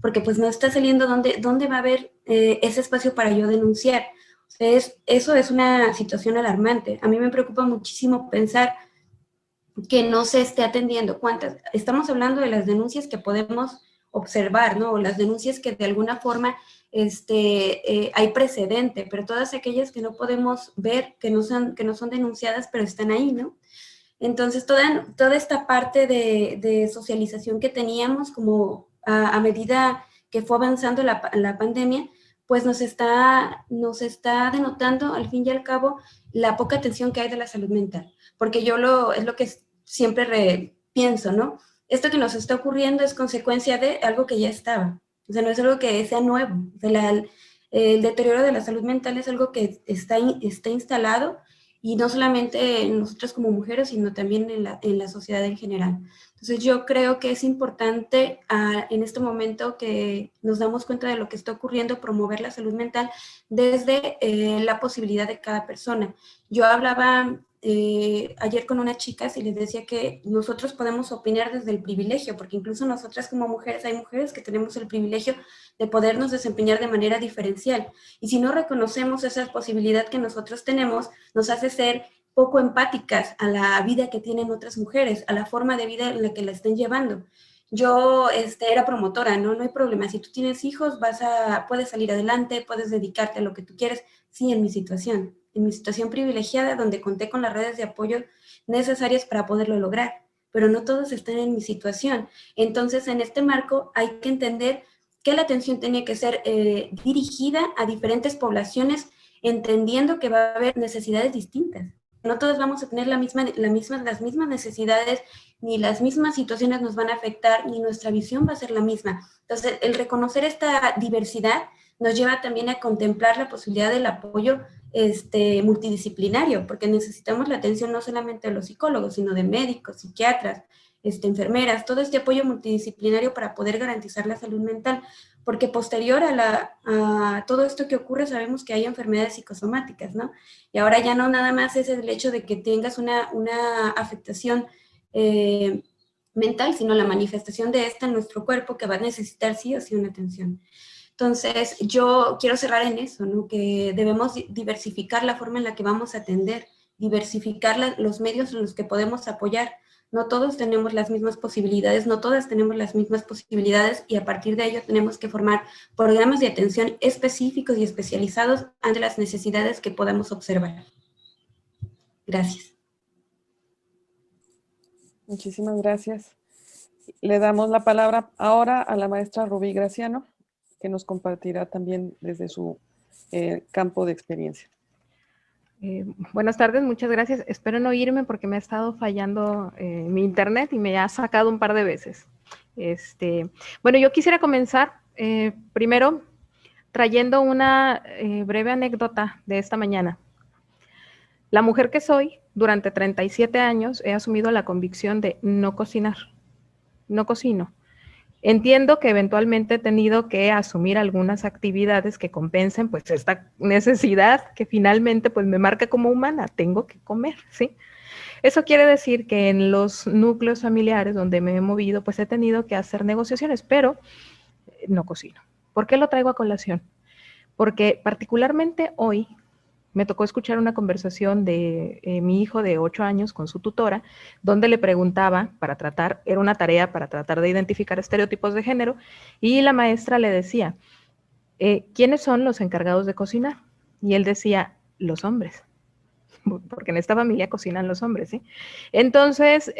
Speaker 5: porque pues no está saliendo dónde va a haber ese espacio para yo denunciar. O sea, eso es una situación alarmante. A mí me preocupa muchísimo pensar que no se esté atendiendo. ¿Cuántas? Estamos hablando de las denuncias que podemos observar, ¿no? O las denuncias que de alguna forma hay precedente, pero todas aquellas que no podemos ver, que no son denunciadas, pero están ahí, ¿no? Entonces, toda esta parte de socialización que teníamos como a medida que fue avanzando la pandemia, pues nos está denotando, al fin y al cabo, la poca atención que hay de la salud mental. Porque es lo que siempre pienso, ¿no? Esto que nos está ocurriendo es consecuencia de algo que ya estaba. O sea, no es algo que sea nuevo. O sea, el deterioro de la salud mental es algo que está instalado, y no solamente en nosotras como mujeres, sino también en la sociedad en general. Entonces yo creo que es importante en este momento que nos damos cuenta de lo que está ocurriendo, promover la salud mental desde la posibilidad de cada persona. Yo hablaba ayer con unas chicas y les decía que nosotros podemos opinar desde el privilegio, porque incluso nosotras como mujeres, hay mujeres que tenemos el privilegio de podernos desempeñar de manera diferencial. Y si no reconocemos esa posibilidad que nosotros tenemos, nos hace ser poco empáticas a la vida que tienen otras mujeres, a la forma de vida en la que la están llevando. Yo era promotora, ¿no? No hay problema. Si tú tienes hijos, puedes salir adelante, puedes dedicarte a lo que tú quieres. Sí, en mi situación privilegiada, donde conté con las redes de apoyo necesarias para poderlo lograr, pero no todos están en mi situación. Entonces, en este marco hay que entender que la atención tenía que ser dirigida a diferentes poblaciones, entendiendo que va a haber necesidades distintas. No todos vamos a tener las mismas necesidades, ni las mismas situaciones nos van a afectar, ni nuestra visión va a ser la misma. Entonces, el reconocer esta diversidad nos lleva también a contemplar la posibilidad del apoyo multidisciplinario, porque necesitamos la atención no solamente de los psicólogos, sino de médicos, psiquiatras, enfermeras, todo este apoyo multidisciplinario para poder garantizar la salud mental, porque posterior a todo esto que ocurre sabemos que hay enfermedades psicosomáticas, ¿no? Y ahora ya no nada más es el hecho de que tengas una afectación mental, sino la manifestación de esta en nuestro cuerpo que va a necesitar sí o sí una atención. Entonces, yo quiero cerrar en eso, ¿no? Que debemos diversificar la forma en la que vamos a atender, diversificar los medios en los que podemos apoyar. No todos tenemos las mismas posibilidades, no todas tenemos las mismas posibilidades, y a partir de ello tenemos que formar programas de atención específicos y especializados ante las necesidades que podamos observar. Gracias.
Speaker 3: Muchísimas gracias. Le damos la palabra ahora a la maestra Rubí Graciano, que nos compartirá también desde su campo de experiencia.
Speaker 6: Buenas tardes, muchas gracias. Espero no irme porque me ha estado fallando mi internet y me ha sacado un par de veces. Bueno, yo quisiera comenzar primero trayendo una breve anécdota de esta mañana. La mujer que soy, durante 37 años he asumido la convicción de no cocinar. No cocino. Entiendo que eventualmente he tenido que asumir algunas actividades que compensen pues esta necesidad que finalmente pues me marca como humana, tengo que comer, ¿sí? Eso quiere decir que en los núcleos familiares donde me he movido pues he tenido que hacer negociaciones, pero no cocino. ¿Por qué lo traigo a colación? Porque particularmente hoy me tocó escuchar una conversación de mi hijo de 8 años con su tutora, donde le preguntaba era una tarea para tratar de identificar estereotipos de género, y la maestra le decía, ¿quiénes son los encargados de cocinar? Y él decía, los hombres, porque en esta familia cocinan los hombres, ¿sí? Entonces,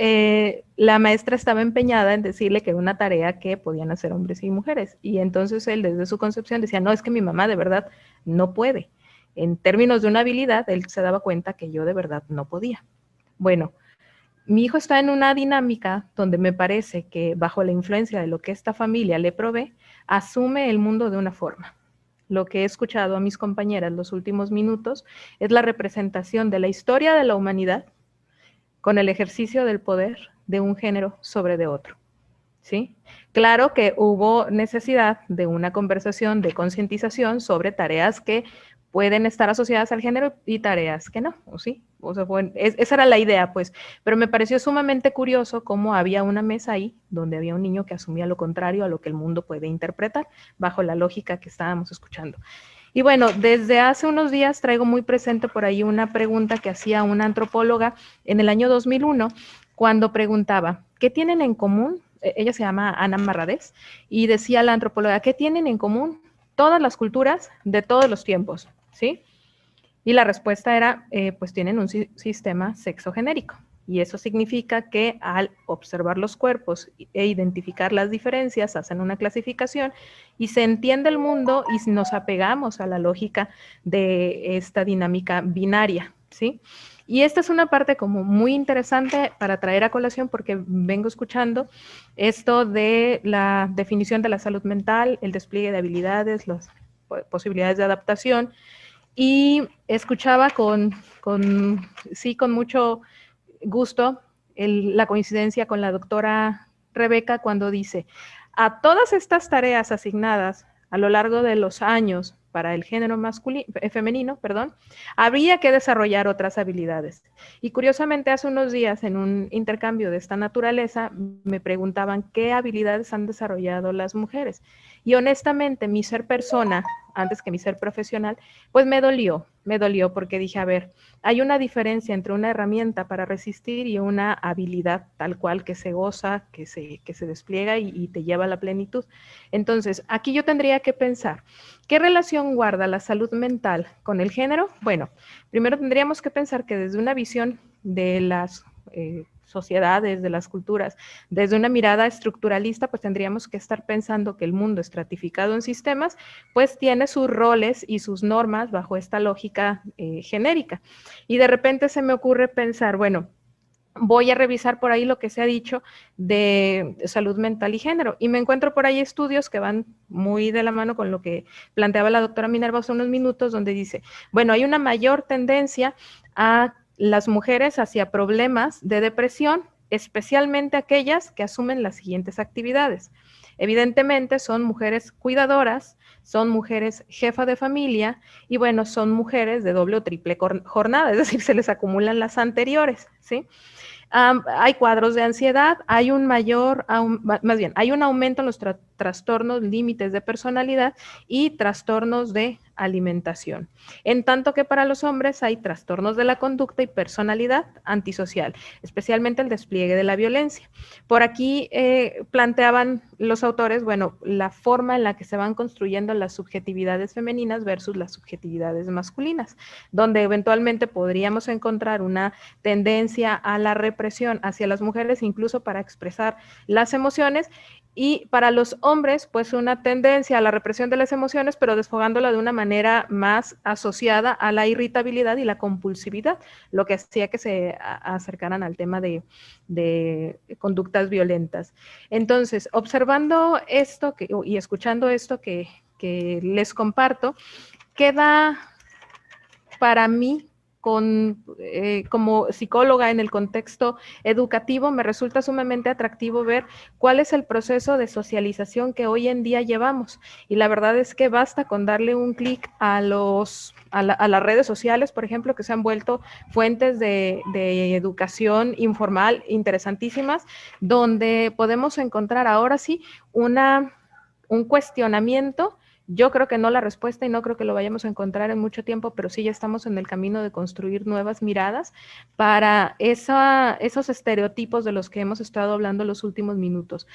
Speaker 6: la maestra estaba empeñada en decirle que era una tarea que podían hacer hombres y mujeres, y entonces él desde su concepción decía, no, es que mi mamá de verdad no puede. En términos de una habilidad, él se daba cuenta que yo de verdad no podía. Bueno, mi hijo está en una dinámica donde me parece que bajo la influencia de lo que esta familia le provee, asume el mundo de una forma. Lo que he escuchado a mis compañeras los últimos minutos es la representación de la historia de la humanidad con el ejercicio del poder de un género sobre de otro. ¿Sí? Claro que hubo necesidad de una conversación de concientización sobre tareas que pueden estar asociadas al género y tareas que no, ¿o sí? O sea, esa era la idea, pues. Pero me pareció sumamente curioso cómo había una mesa ahí donde había un niño que asumía lo contrario a lo que el mundo puede interpretar bajo la lógica que estábamos escuchando. Y bueno, desde hace unos días traigo muy presente por ahí una pregunta que hacía una antropóloga en el año 2001, cuando preguntaba, ¿qué tienen en común? Ella se llama Ana Marradés, y decía la antropóloga, ¿qué tienen en común todas las culturas de todos los tiempos? ¿Sí? Y la respuesta era, pues tienen un sistema sexogenérico. Y eso significa que al observar los cuerpos e identificar las diferencias, hacen una clasificación y se entiende el mundo y nos apegamos a la lógica de esta dinámica binaria, ¿sí? Y esta es una parte como muy interesante para traer a colación porque vengo escuchando esto de la definición de la salud mental, el despliegue de habilidades, las posibilidades de adaptación, y escuchaba con mucho gusto la coincidencia con la doctora Rebeca cuando dice, a todas estas tareas asignadas a lo largo de los años para el género femenino, habría que desarrollar otras habilidades. Y curiosamente, hace unos días en un intercambio de esta naturaleza, me preguntaban qué habilidades han desarrollado las mujeres. Y honestamente, mi ser persona, antes que mi ser profesional, pues me dolió porque dije, a ver, hay una diferencia entre una herramienta para resistir y una habilidad tal cual que se goza, que se despliega y te lleva a la plenitud. Entonces, aquí yo tendría que pensar, ¿qué relación guarda la salud mental con el género? Bueno, primero tendríamos que pensar que desde una visión de las sociedades, de las culturas, desde una mirada estructuralista, pues tendríamos que estar pensando que el mundo estratificado en sistemas, pues tiene sus roles y sus normas bajo esta lógica genérica. Y de repente se me ocurre pensar, bueno, voy a revisar por ahí lo que se ha dicho de salud mental y género, y me encuentro por ahí estudios que van muy de la mano con lo que planteaba la doctora Minerva hace unos minutos, donde dice, bueno, hay una mayor tendencia a las mujeres hacia problemas de depresión, especialmente aquellas que asumen las siguientes actividades. Evidentemente son mujeres cuidadoras, son mujeres jefa de familia y bueno, son mujeres de doble o triple jornada, es decir, se les acumulan las anteriores, ¿sí? Hay cuadros de ansiedad, hay un hay un aumento en los trastornos límites de personalidad y trastornos de alimentación. En tanto que para los hombres hay trastornos de la conducta y personalidad antisocial, especialmente el despliegue de la violencia. Por aquí planteaban los autores, bueno, la forma en la que se van construyendo las subjetividades femeninas versus las subjetividades masculinas, donde eventualmente podríamos encontrar una tendencia a la represión hacia las mujeres, incluso para expresar las emociones, y para los hombres, pues una tendencia a la represión de las emociones, pero desfogándola de una manera más asociada a la irritabilidad y la compulsividad, lo que hacía que se acercaran al tema de conductas violentas. Entonces, observando esto y escuchando esto que les comparto, queda para mí, como psicóloga en el contexto educativo, me resulta sumamente atractivo ver cuál es el proceso de socialización que hoy en día llevamos. Y la verdad es que basta con darle un clic a las redes sociales, por ejemplo, que se han vuelto fuentes de educación informal interesantísimas, donde podemos encontrar ahora sí un cuestionamiento. Yo creo que no la respuesta y no creo que lo vayamos a encontrar en mucho tiempo, pero sí ya estamos en el camino de construir nuevas miradas para esos estereotipos de los que hemos estado hablando los últimos minutos.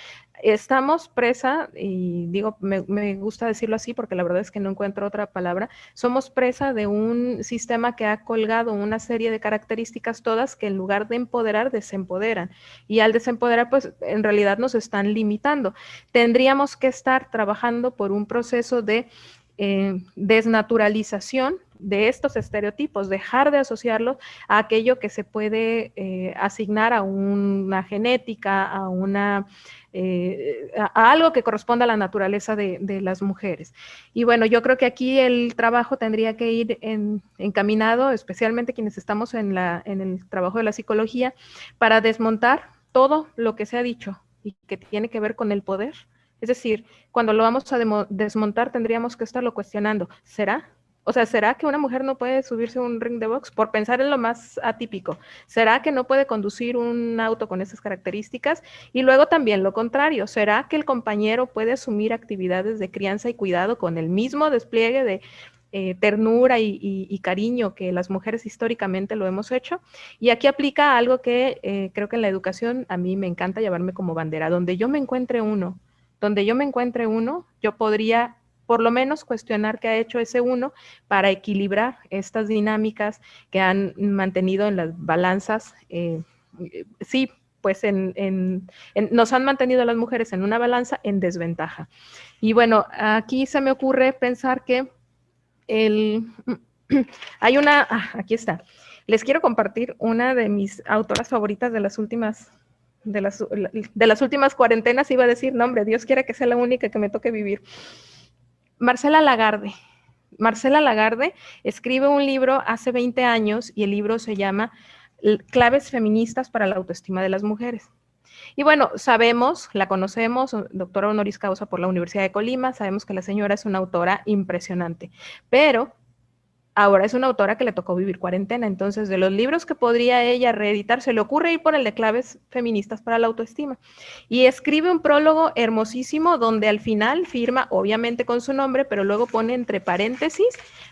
Speaker 6: Estamos presa, y digo, me gusta decirlo así porque la verdad es que no encuentro otra palabra, somos presa de un sistema que ha colgado una serie de características todas que en lugar de empoderar, desempoderan. Y al desempoderar, pues en realidad nos están limitando. Tendríamos que estar trabajando por un proceso de desnaturalización de estos estereotipos, dejar de asociarlos a aquello que se puede asignar a una genética, a algo que corresponda a la naturaleza de las mujeres. Y bueno, yo creo que aquí el trabajo tendría que ir encaminado, especialmente quienes estamos en el trabajo de la psicología, para desmontar todo lo que se ha dicho y que tiene que ver con el poder. Es decir, cuando lo vamos a desmontar tendríamos que estarlo cuestionando. ¿Será O sea, ¿será que una mujer no puede subirse a un ring de box? Por pensar en lo más atípico. ¿Será que no puede conducir un auto con esas características? Y luego también lo contrario. ¿Será que el compañero puede asumir actividades de crianza y cuidado con el mismo despliegue de ternura y cariño que las mujeres históricamente lo hemos hecho? Y aquí aplica algo que creo que en la educación a mí me encanta llevarme como bandera. Donde yo me encuentre uno, yo podría por lo menos cuestionar qué ha hecho ese uno para equilibrar estas dinámicas que han mantenido en las balanzas, sí, pues nos han mantenido a las mujeres en una balanza en desventaja. Y bueno, aquí se me ocurre pensar que hay una, aquí está, les quiero compartir una de mis autoras favoritas de las últimas cuarentenas. Iba a decir, no hombre, Dios quiera que sea la única que me toque vivir. Marcela Lagarde. Marcela Lagarde escribe un libro hace 20 años y el libro se llama Claves feministas para la autoestima de las mujeres. Y bueno, sabemos, la conocemos, doctora honoris causa por la Universidad de Colima, sabemos que la señora es una autora impresionante, pero ahora es una autora que le tocó vivir cuarentena. Entonces, de los libros que podría ella reeditar, se le ocurre ir por el de Claves feministas para la autoestima. Y escribe un prólogo hermosísimo donde al final firma, obviamente con su nombre, pero luego pone entre paréntesis,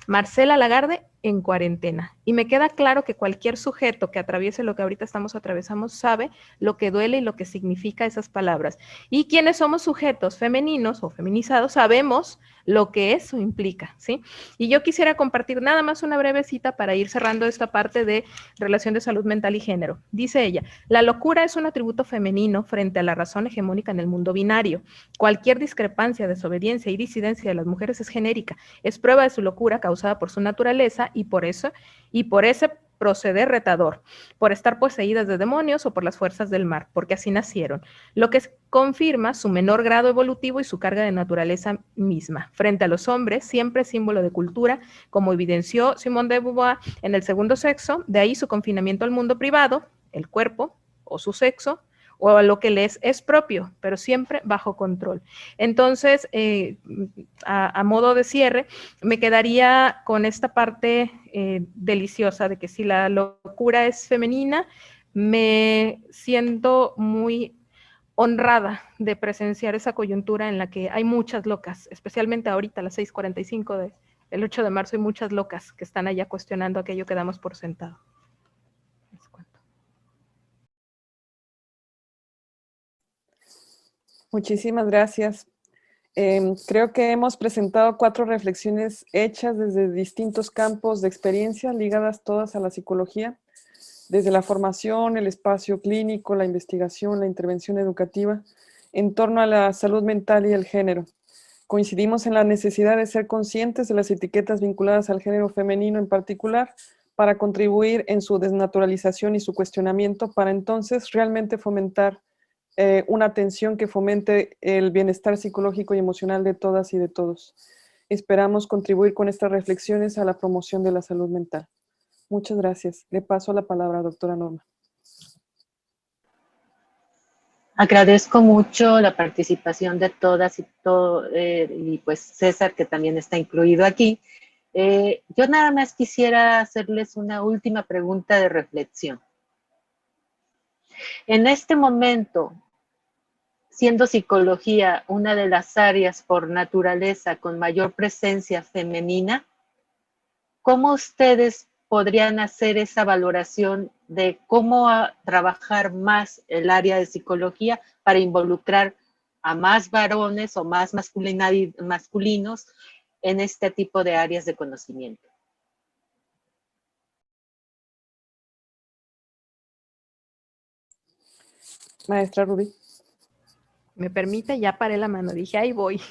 Speaker 6: Marcela Lagarde en cuarentena. Y me queda claro que cualquier sujeto que atraviese lo que ahorita estamos atravesando sabe lo que duele y lo que significa esas palabras. Y quienes somos sujetos femeninos o feminizados sabemos lo que eso implica, ¿sí? Y yo quisiera compartir nada más una breve cita para ir cerrando esta parte de relación de salud mental y género. Dice ella, la locura es un atributo femenino frente a la razón hegemónica en el mundo binario. Cualquier discrepancia, desobediencia y disidencia de las mujeres es genérica, es prueba de su locura causada por su naturaleza y por ese proceder retador, por estar poseídas de demonios o por las fuerzas del mar, porque así nacieron, lo que confirma su menor grado evolutivo y su carga de naturaleza misma. Frente a los hombres, siempre símbolo de cultura, como evidenció Simone de Beauvoir en El segundo sexo, de ahí su confinamiento al mundo privado, el cuerpo o su sexo, o a lo que les es propio, pero siempre bajo control. Entonces, a modo de cierre, me quedaría con esta parte deliciosa de que si la locura es femenina, me siento muy honrada de presenciar esa coyuntura en la que hay muchas locas, especialmente ahorita a las 6:45 del 8 de marzo, hay muchas locas que están allá cuestionando aquello que damos por sentado.
Speaker 3: Muchísimas gracias. Creo que hemos presentado 4 reflexiones hechas desde distintos campos de experiencia, ligadas todas a la psicología, desde la formación, el espacio clínico, la investigación, la intervención educativa, en torno a la salud mental y el género. Coincidimos en la necesidad de ser conscientes de las etiquetas vinculadas al género femenino en particular, para contribuir en su desnaturalización y su cuestionamiento, para entonces realmente fomentar una atención que fomente el bienestar psicológico y emocional de todas y de todos. Esperamos contribuir con estas reflexiones a la promoción de la salud mental. Muchas gracias. Le paso la palabra a doctora Norma.
Speaker 1: Agradezco mucho la participación de todas y pues César, que también está incluido aquí. Yo nada más quisiera hacerles una última pregunta de reflexión. En este momento, siendo psicología una de las áreas por naturaleza con mayor presencia femenina, ¿cómo ustedes podrían hacer esa valoración de cómo trabajar más el área de psicología para involucrar a más varones o más masculinos en este tipo de áreas de conocimiento?
Speaker 3: Maestra Rubí.
Speaker 6: ¿Me permite? Ya paré la mano, dije, ahí voy.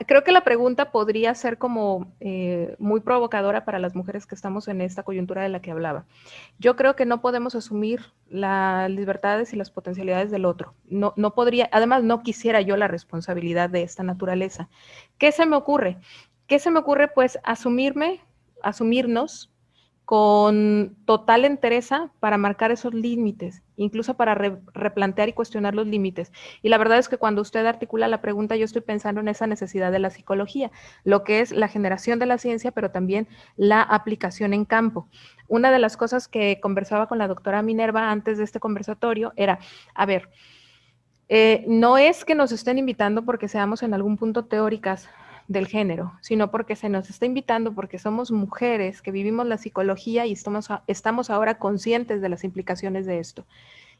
Speaker 6: Creo que la pregunta podría ser como muy provocadora para las mujeres que estamos en esta coyuntura de la que hablaba. Yo creo que no podemos asumir las libertades y las potencialidades del otro. No podría, además no quisiera yo la responsabilidad de esta naturaleza. ¿Qué se me ocurre? Pues asumirnos con total entereza para marcar esos límites incluso para replantear y cuestionar los límites. Y la verdad es que cuando usted articula la pregunta, yo estoy pensando en esa necesidad de la psicología, lo que es la generación de la ciencia, pero también la aplicación en campo. Una de las cosas que conversaba con la doctora Minerva antes de este conversatorio era, a ver, no es que nos estén invitando porque seamos en algún punto teóricas del género, sino porque se nos está invitando porque somos mujeres que vivimos la psicología y estamos ahora conscientes de las implicaciones de esto.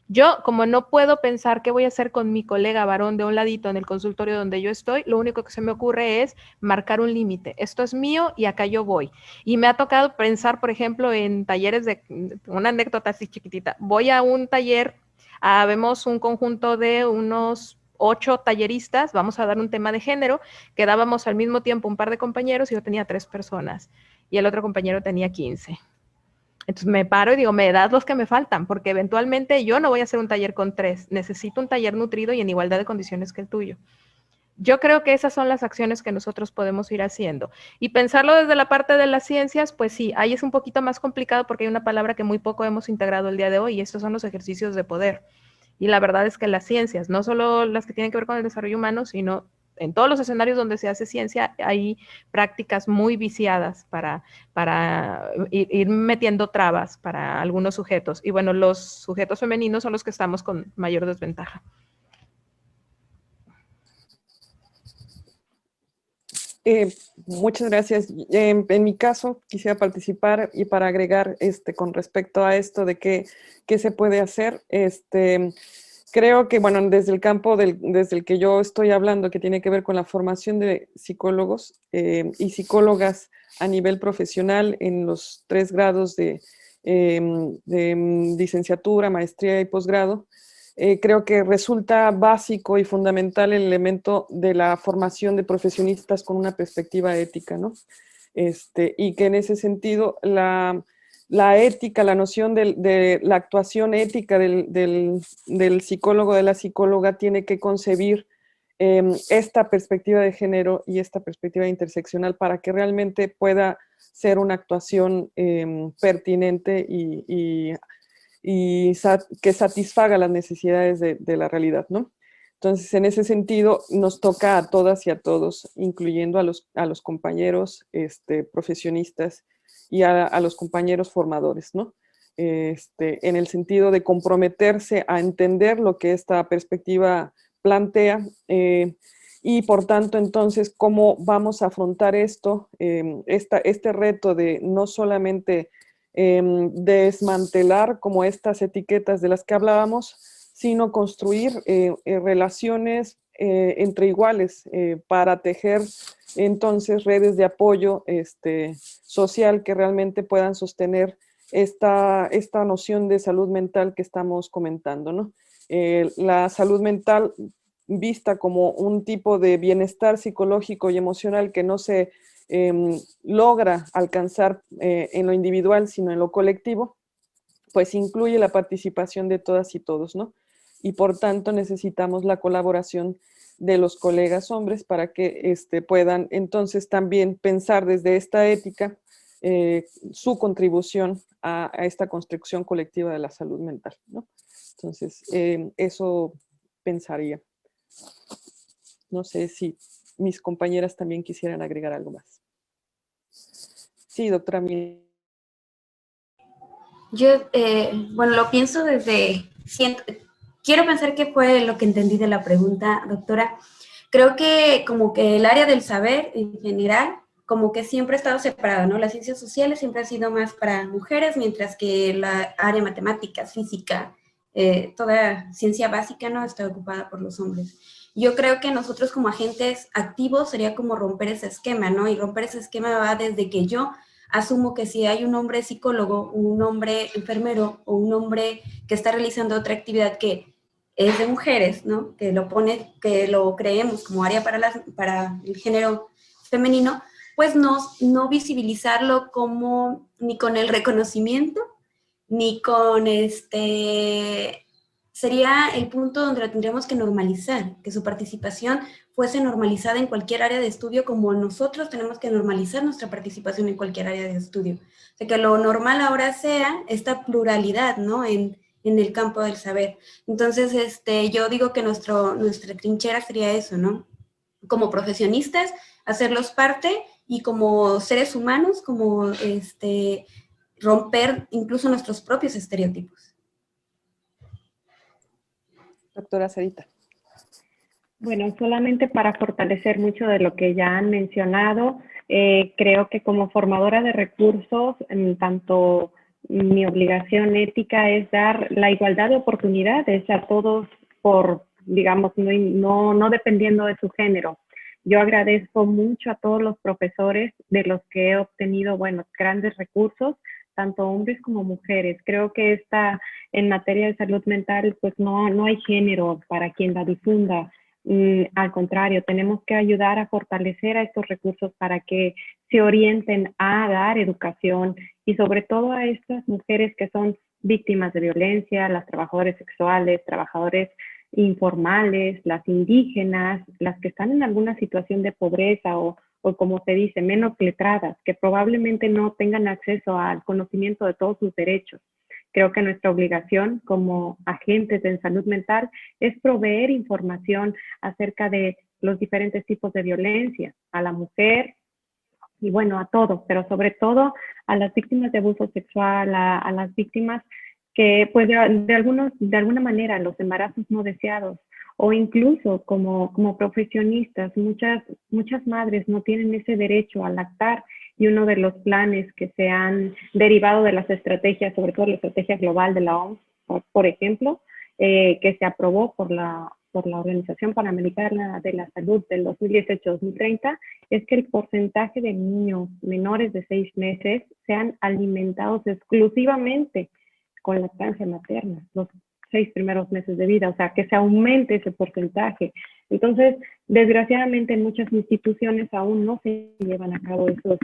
Speaker 6: Yo, como no puedo pensar qué voy a hacer con mi colega varón de un ladito en el consultorio donde yo estoy, lo único que se me ocurre es marcar un límite. Esto es mío y acá yo voy. Y me ha tocado pensar, por ejemplo, en talleres una anécdota así chiquitita. Voy a un taller, vemos un conjunto de unos 8 talleristas, vamos a dar un tema de género, quedábamos al mismo tiempo un par de compañeros y yo tenía 3 personas y el otro compañero tenía 15. Entonces me paro y digo, me das los que me faltan, porque eventualmente yo no voy a hacer un taller con 3, necesito un taller nutrido y en igualdad de condiciones que el tuyo. Yo creo que esas son las acciones que nosotros podemos ir haciendo. Y pensarlo desde la parte de las ciencias, pues sí, ahí es un poquito más complicado porque hay una palabra que muy poco hemos integrado el día de hoy y estos son los ejercicios de poder. Y la verdad es que las ciencias, no solo las que tienen que ver con el desarrollo humano, sino en todos los escenarios donde se hace ciencia, hay prácticas muy viciadas para ir metiendo trabas para algunos sujetos. Y bueno, los sujetos femeninos son los que estamos con mayor desventaja.
Speaker 3: Muchas gracias. En mi caso, quisiera participar y para agregar con respecto a esto de qué se puede hacer. Creo que, bueno, desde el campo desde el que yo estoy hablando, que tiene que ver con la formación de psicólogos y psicólogas a nivel profesional en los 3 grados de licenciatura, maestría y posgrado, creo que resulta básico y fundamental el elemento de la formación de profesionistas con una perspectiva ética, ¿no? Y que en ese sentido la ética, la noción de la actuación ética del psicólogo, de la psicóloga, tiene que concebir esta perspectiva de género y esta perspectiva interseccional para que realmente pueda ser una actuación pertinente y que satisfaga las necesidades de la realidad, ¿no? Entonces, en ese sentido, nos toca a todas y a todos, incluyendo a los compañeros profesionistas y a los compañeros formadores, ¿no? En el sentido de comprometerse a entender lo que esta perspectiva plantea y, por tanto, entonces, cómo vamos a afrontar esto, este reto de no solamente desmantelar como estas etiquetas de las que hablábamos, sino construir relaciones entre iguales para tejer entonces redes de apoyo social que realmente puedan sostener esta noción de salud mental que estamos comentando, ¿no? La salud mental vista como un tipo de bienestar psicológico y emocional que no se logra alcanzar en lo individual, sino en lo colectivo, pues incluye la participación de todas y todos, ¿no? Y por tanto necesitamos la colaboración de los colegas hombres para que puedan entonces también pensar desde esta ética su contribución a esta construcción colectiva de la salud mental, ¿no? Entonces, eso pensaría. No sé si mis compañeras también quisieran agregar algo más. Sí, doctora Miriam.
Speaker 5: Yo, bueno, lo pienso quiero pensar qué fue lo que entendí de la pregunta, doctora. Creo que como que el área del saber en general, como que siempre ha estado separada, ¿no? Las ciencias sociales siempre han sido más para mujeres, mientras que la área matemáticas, física, toda ciencia básica, ¿no? Está ocupada por los hombres. Yo creo que nosotros como agentes activos sería como romper ese esquema, ¿no? Y romper ese esquema va desde que yo asumo que si hay un hombre psicólogo, un hombre enfermero o un hombre que está realizando otra actividad que es de mujeres, ¿no? Que lo creemos como área para el género femenino, pues no visibilizarlo como ni con el reconocimiento, ni con sería el punto donde lo tendríamos que normalizar, que su participación fuese normalizada en cualquier área de estudio, como nosotros tenemos que normalizar nuestra participación en cualquier área de estudio. O sea, que lo normal ahora sea esta pluralidad, ¿no? En en el campo del saber. Entonces, yo digo que nuestra trinchera sería eso, ¿no? Como profesionistas, hacerlos parte, y como seres humanos, como romper incluso nuestros propios estereotipos.
Speaker 3: Doctora Sarita.
Speaker 4: Bueno, solamente para fortalecer mucho de lo que ya han mencionado, creo que como formadora de recursos, tanto mi obligación ética es dar la igualdad de oportunidades a todos por, digamos, no dependiendo de su género. Yo agradezco mucho a todos los profesores de los que he obtenido, bueno, grandes recursos, tanto hombres como mujeres. Creo que en materia de salud mental, pues no hay género para quien la difunda. Al contrario, tenemos que ayudar a fortalecer a estos recursos para que se orienten a dar educación, y sobre todo a estas mujeres que son víctimas de violencia, las trabajadoras sexuales, trabajadores informales, las indígenas, las que están en alguna situación de pobreza o como se dice, menos letradas, que probablemente no tengan acceso al conocimiento de todos sus derechos. Creo que nuestra obligación como agentes en salud mental es proveer información acerca de los diferentes tipos de violencia a la mujer y bueno, a todos, pero sobre todo a las víctimas de abuso sexual, a las víctimas que pues de alguna manera los embarazos no deseados, o incluso como profesionistas, muchas madres no tienen ese derecho a lactar, y uno de los planes que se han derivado de las estrategias, sobre todo la estrategia global de la OMS, por ejemplo, que se aprobó por la Organización Panamericana de la Salud del 2018-2030, es que el porcentaje de niños menores de 6 meses sean alimentados exclusivamente con lactancia materna, los 6 primeros meses de vida, o sea, que se aumente ese porcentaje. Entonces, desgraciadamente en muchas instituciones aún no se llevan a cabo esos.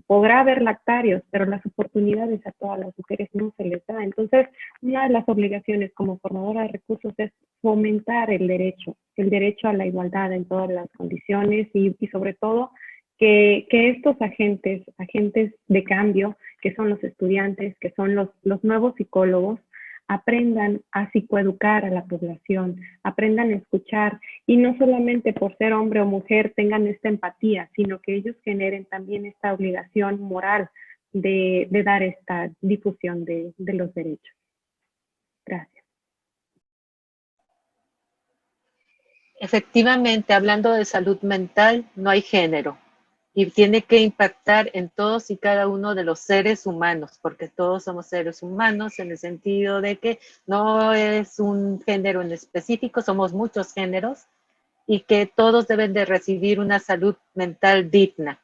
Speaker 4: Podrá haber lactarios, pero las oportunidades a todas las mujeres no se les da. Entonces, una de las obligaciones como formadora de recursos es fomentar el derecho a la igualdad en todas las condiciones, y sobre todo que estos agentes de cambio, que son los estudiantes, que son los nuevos psicólogos, aprendan a psicoeducar a la población, aprendan a escuchar, y no solamente por ser hombre o mujer tengan esta empatía, sino que ellos generen también esta obligación moral de dar esta difusión de los derechos. Gracias.
Speaker 1: Efectivamente, hablando de salud mental, no hay género y tiene que impactar en todos y cada uno de los seres humanos, porque todos somos seres humanos en el sentido de que no es un género en específico, somos muchos géneros, y que todos deben de recibir una salud mental digna.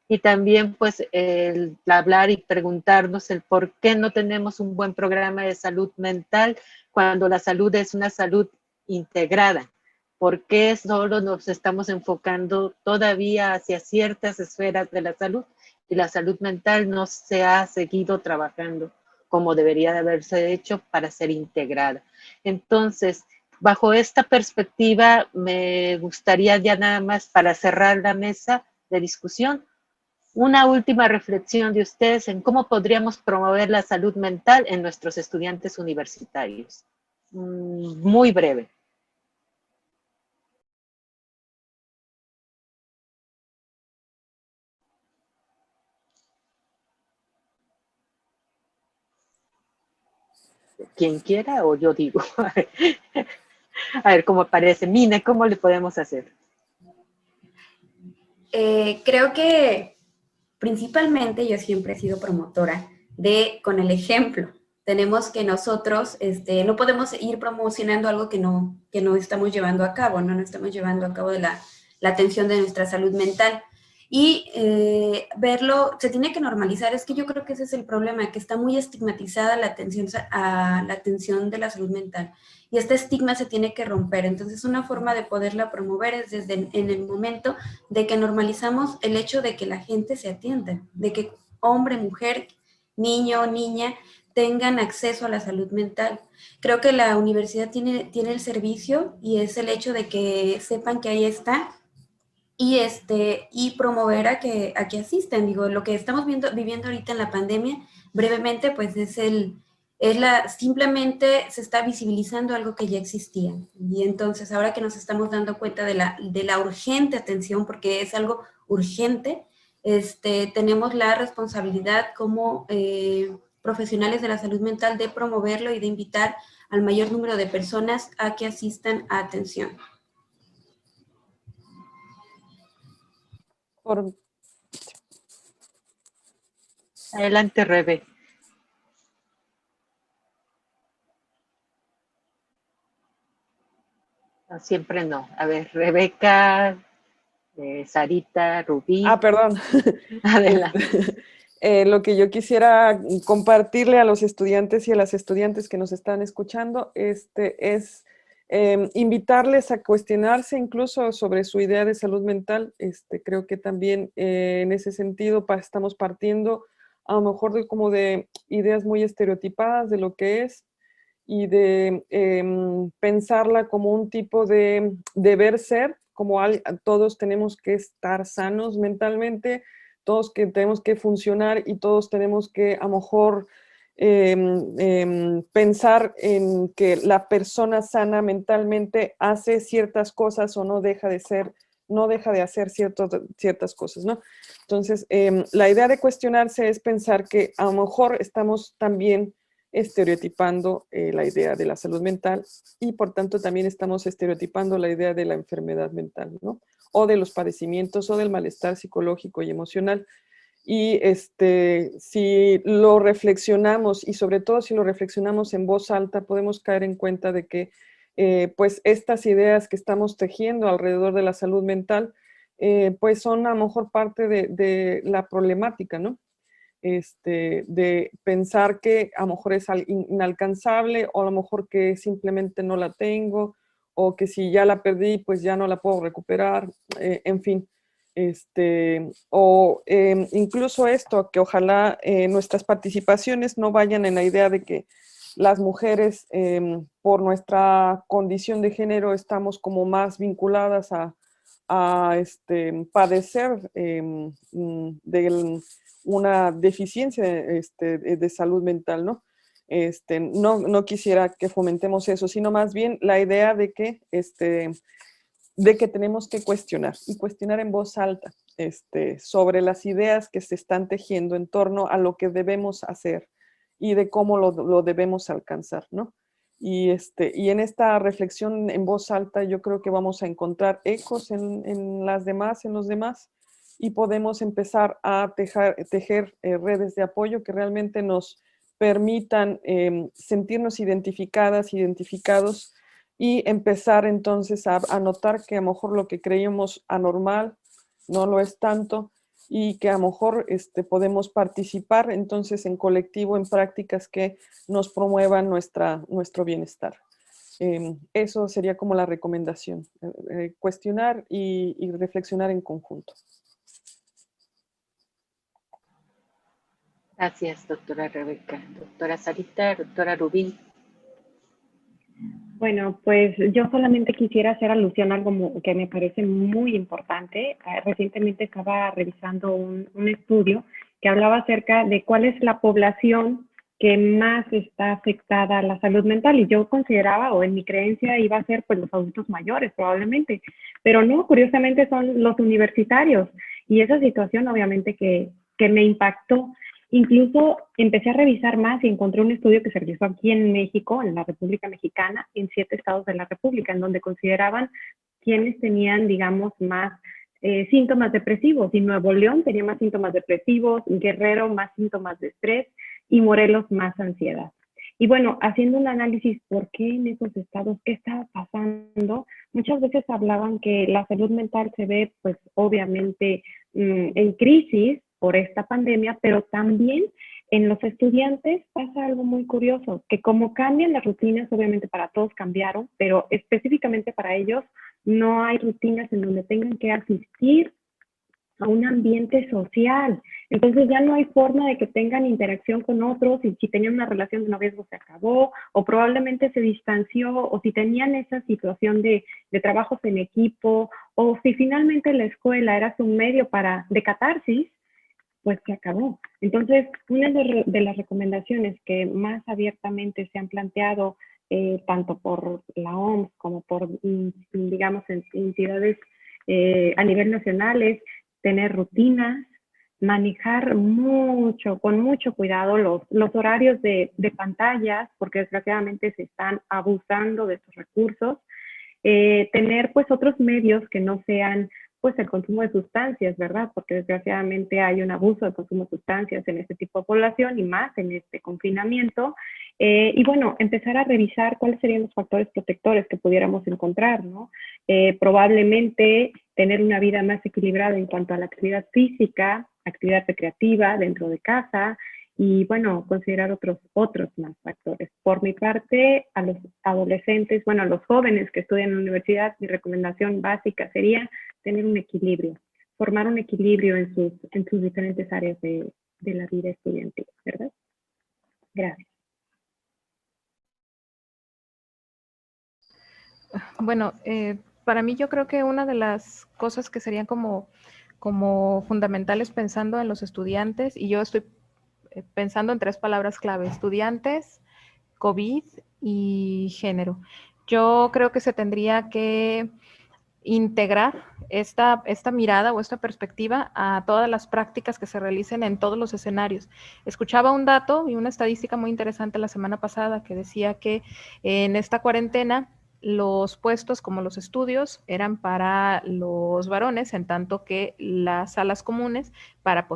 Speaker 1: Y también pues el hablar y preguntarnos el por qué no tenemos un buen programa de salud mental cuando la salud es una salud integrada. ¿Por qué solo nos estamos enfocando todavía hacia ciertas esferas de la salud y la salud mental no se ha seguido trabajando como debería de haberse hecho para ser integrada? Entonces, bajo esta perspectiva, me gustaría ya nada más para cerrar la mesa de discusión, una última reflexión de ustedes en cómo podríamos promover la salud mental en nuestros estudiantes universitarios. Muy breve. Quien quiera o yo digo. A ver cómo parece. Mine, ¿cómo le podemos hacer?
Speaker 5: Creo que principalmente yo siempre he sido promotora con el ejemplo. Tenemos que nosotros, no podemos ir promocionando algo que no estamos llevando a cabo, no estamos llevando a cabo de la atención de nuestra salud mental. Y verlo, se tiene que normalizar. Es que yo creo que ese es el problema, que está muy estigmatizada la atención de la salud mental. Y este estigma se tiene que romper. Entonces, una forma de poderla promover es desde en el momento de que normalizamos el hecho de que la gente se atienda, de que hombre, mujer, niño, niña, tengan acceso a la salud mental. Creo que la universidad tiene el servicio, y es el hecho de que sepan que ahí está, y promover a que asistan. Digo, lo que estamos viviendo ahorita en la pandemia, brevemente, pues es simplemente se está visibilizando algo que ya existía. Y entonces, ahora que nos estamos dando cuenta de la urgente atención, porque es algo urgente, tenemos la responsabilidad como profesionales de la salud mental de promoverlo y de invitar al mayor número de personas a que asistan a atención.
Speaker 1: Adelante, Rebe. No, siempre no. A ver, Rebeca, Sarita, Rubí.
Speaker 3: Perdón.
Speaker 1: Adelante.
Speaker 3: Lo que yo quisiera compartirle a los estudiantes y a las estudiantes que nos están escuchando es invitarles a cuestionarse incluso sobre su idea de salud mental. Creo que también en ese sentido estamos partiendo a lo mejor de ideas muy estereotipadas de lo que es y de pensarla como un tipo de deber ser, como todos tenemos que estar sanos mentalmente, todos que tenemos que funcionar y todos tenemos que a lo mejor pensar en que la persona sana mentalmente hace ciertas cosas o no deja de hacer ciertas cosas, ¿no? Entonces, la idea de cuestionarse es pensar que a lo mejor estamos también estereotipando la idea de la salud mental y por tanto también estamos estereotipando la idea de la enfermedad mental, ¿no? O de los padecimientos o del malestar psicológico y emocional. Y si lo reflexionamos y sobre todo si lo reflexionamos en voz alta, podemos caer en cuenta de que pues estas ideas que estamos tejiendo alrededor de la salud mental pues son a lo mejor parte de la problemática, ¿no? De pensar que a lo mejor es inalcanzable o a lo mejor que simplemente no la tengo o que si ya la perdí pues ya no la puedo recuperar, en fin. Incluso esto, que ojalá nuestras participaciones no vayan en la idea de que las mujeres por nuestra condición de género estamos como más vinculadas a padecer una deficiencia de salud mental, ¿no? No quisiera que fomentemos eso, sino más bien la idea de que tenemos que cuestionar y cuestionar en voz alta sobre las ideas que se están tejiendo en torno a lo que debemos hacer y de cómo lo debemos alcanzar, ¿no? Y en esta reflexión en voz alta yo creo que vamos a encontrar ecos en los demás, y podemos empezar a tejer redes de apoyo que realmente nos permitan sentirnos identificados y empezar entonces a notar que a lo mejor lo que creíamos anormal no lo es tanto y que a lo mejor podemos participar entonces en colectivo en prácticas que nos promuevan nuestro bienestar. Eso sería como la recomendación, cuestionar y reflexionar en conjunto.
Speaker 1: Gracias, doctora Rebeca. Doctora Sarita, doctora Rubí.
Speaker 4: Bueno, pues yo solamente quisiera hacer alusión a algo que me parece muy importante. Recientemente estaba revisando un estudio que hablaba acerca de cuál es la población que más está afectada a la salud mental, y yo consideraba, o en mi creencia, iba a ser pues los adultos mayores probablemente, pero no, curiosamente son los universitarios, y esa situación obviamente que me impactó. Incluso empecé a revisar más y encontré un estudio que se realizó aquí en México, en la República Mexicana, en 7 estados de la República, en donde consideraban quienes tenían, digamos, más síntomas depresivos. Y Nuevo León tenía más síntomas depresivos, Guerrero más síntomas de estrés y Morelos más ansiedad. Y bueno, haciendo un análisis, ¿por qué en esos estados? ¿Qué estaba pasando? Muchas veces hablaban que la salud mental se ve, pues, obviamente en crisis por esta pandemia, pero también en los estudiantes pasa algo muy curioso, que como cambian las rutinas, obviamente para todos cambiaron, pero específicamente para ellos no hay rutinas en donde tengan que asistir a un ambiente social. Entonces ya no hay forma de que tengan interacción con otros, y si tenían una relación de noviazgo se acabó, o probablemente se distanció, o si tenían esa situación de trabajos en equipo, o si finalmente la escuela era su medio de catarsis, pues se acabó. Entonces, una de las recomendaciones que más abiertamente se han planteado, tanto por la OMS como por, digamos, entidades a nivel nacional, es tener rutinas, manejar con mucho cuidado los horarios de pantallas, porque desgraciadamente se están abusando de estos recursos, tener pues otros medios que no sean pues el consumo de sustancias, ¿verdad? Porque desgraciadamente hay un abuso de consumo de sustancias en este tipo de población y más en este confinamiento. Y bueno, empezar a revisar cuáles serían los factores protectores que pudiéramos encontrar, ¿no? Probablemente tener una vida más equilibrada en cuanto a la actividad física, actividad recreativa dentro de casa, y bueno, considerar otros más factores. Por mi parte, a los adolescentes, bueno, a los jóvenes que estudian en la universidad, mi recomendación básica sería tener un equilibrio, formar un equilibrio en sus diferentes áreas de la vida estudiantil, ¿verdad? Gracias.
Speaker 6: Bueno, para mí yo creo que una de las cosas que serían como fundamentales pensando en los estudiantes, y yo estoy pensando en 3 palabras clave: estudiantes, COVID y género. Yo creo que se tendría que integrar esta mirada o esta perspectiva a todas las prácticas que se realicen en todos los escenarios. Escuchaba un dato y una estadística muy interesante la semana pasada que decía que en esta cuarentena los puestos como los estudios eran para los varones, en tanto que las salas comunes para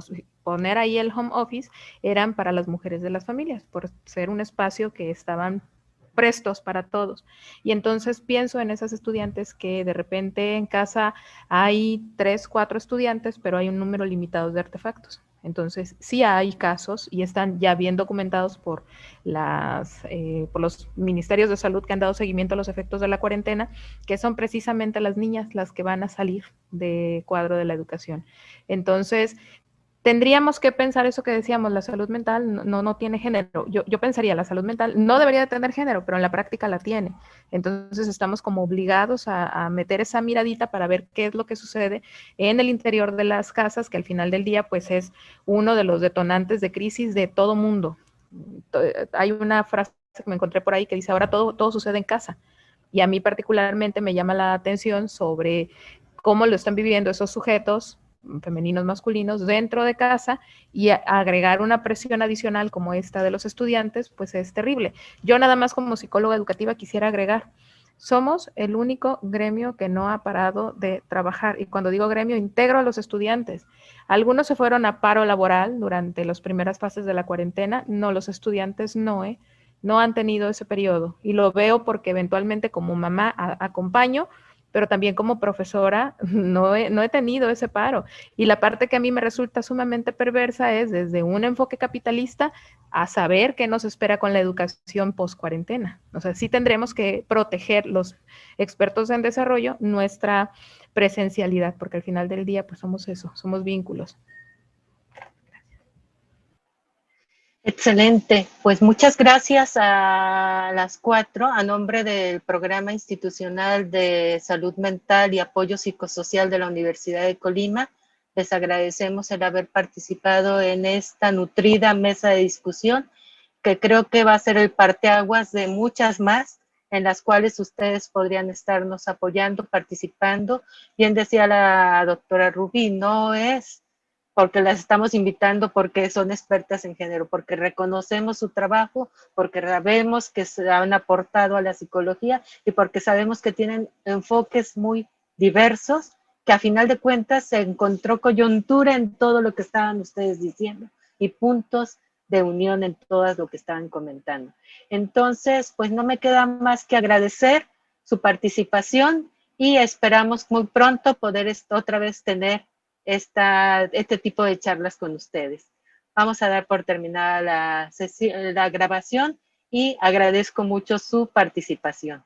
Speaker 6: poner ahí el home office eran para las mujeres de las familias, por ser un espacio que estaban prestos para todos. Y entonces pienso en esas estudiantes que de repente en casa hay 3, 4 estudiantes, pero hay un número limitado de artefactos. Entonces, sí hay casos y están ya bien documentados por los ministerios de salud que han dado seguimiento a los efectos de la cuarentena, que son precisamente las niñas las que van a salir de cuadro de la educación. Entonces, tendríamos que pensar eso que decíamos, la salud mental no tiene género. Yo pensaría, la salud mental no debería de tener género, pero en la práctica la tiene. Entonces estamos como obligados a meter esa miradita para ver qué es lo que sucede en el interior de las casas, que al final del día pues es uno de los detonantes de crisis de todo mundo. Hay una frase que me encontré por ahí que dice, ahora todo sucede en casa. Y a mí particularmente me llama la atención sobre cómo lo están viviendo esos sujetos femeninos, masculinos, dentro de casa, y agregar una presión adicional como esta de los estudiantes, pues es terrible. Yo nada más como psicóloga educativa quisiera agregar, somos el único gremio que no ha parado de trabajar, y cuando digo gremio, integro a los estudiantes. Algunos se fueron a paro laboral durante las primeras fases de la cuarentena, no, los estudiantes no han tenido ese periodo, y lo veo porque eventualmente como mamá acompaño, pero también como profesora no he tenido ese paro. Y la parte que a mí me resulta sumamente perversa es desde un enfoque capitalista a saber qué nos espera con la educación post-cuarentena. O sea, sí tendremos que proteger los expertos en desarrollo nuestra presencialidad, porque al final del día pues somos eso, somos vínculos.
Speaker 1: Excelente, pues muchas gracias a las 4 a nombre del Programa Institucional de Salud Mental y Apoyo Psicosocial de la Universidad de Colima. Les agradecemos el haber participado en esta nutrida mesa de discusión, que creo que va a ser el parteaguas de muchas más, en las cuales ustedes podrían estarnos apoyando, participando. Bien decía la doctora Rubí, no es porque las estamos invitando porque son expertas en género, porque reconocemos su trabajo, porque sabemos que se han aportado a la psicología y porque sabemos que tienen enfoques muy diversos, que a final de cuentas se encontró coyuntura en todo lo que estaban ustedes diciendo y puntos de unión en todo lo que estaban comentando. Entonces, pues no me queda más que agradecer su participación y esperamos muy pronto poder otra vez tener este tipo de charlas con ustedes. Vamos a dar por terminada la grabación y agradezco mucho su participación.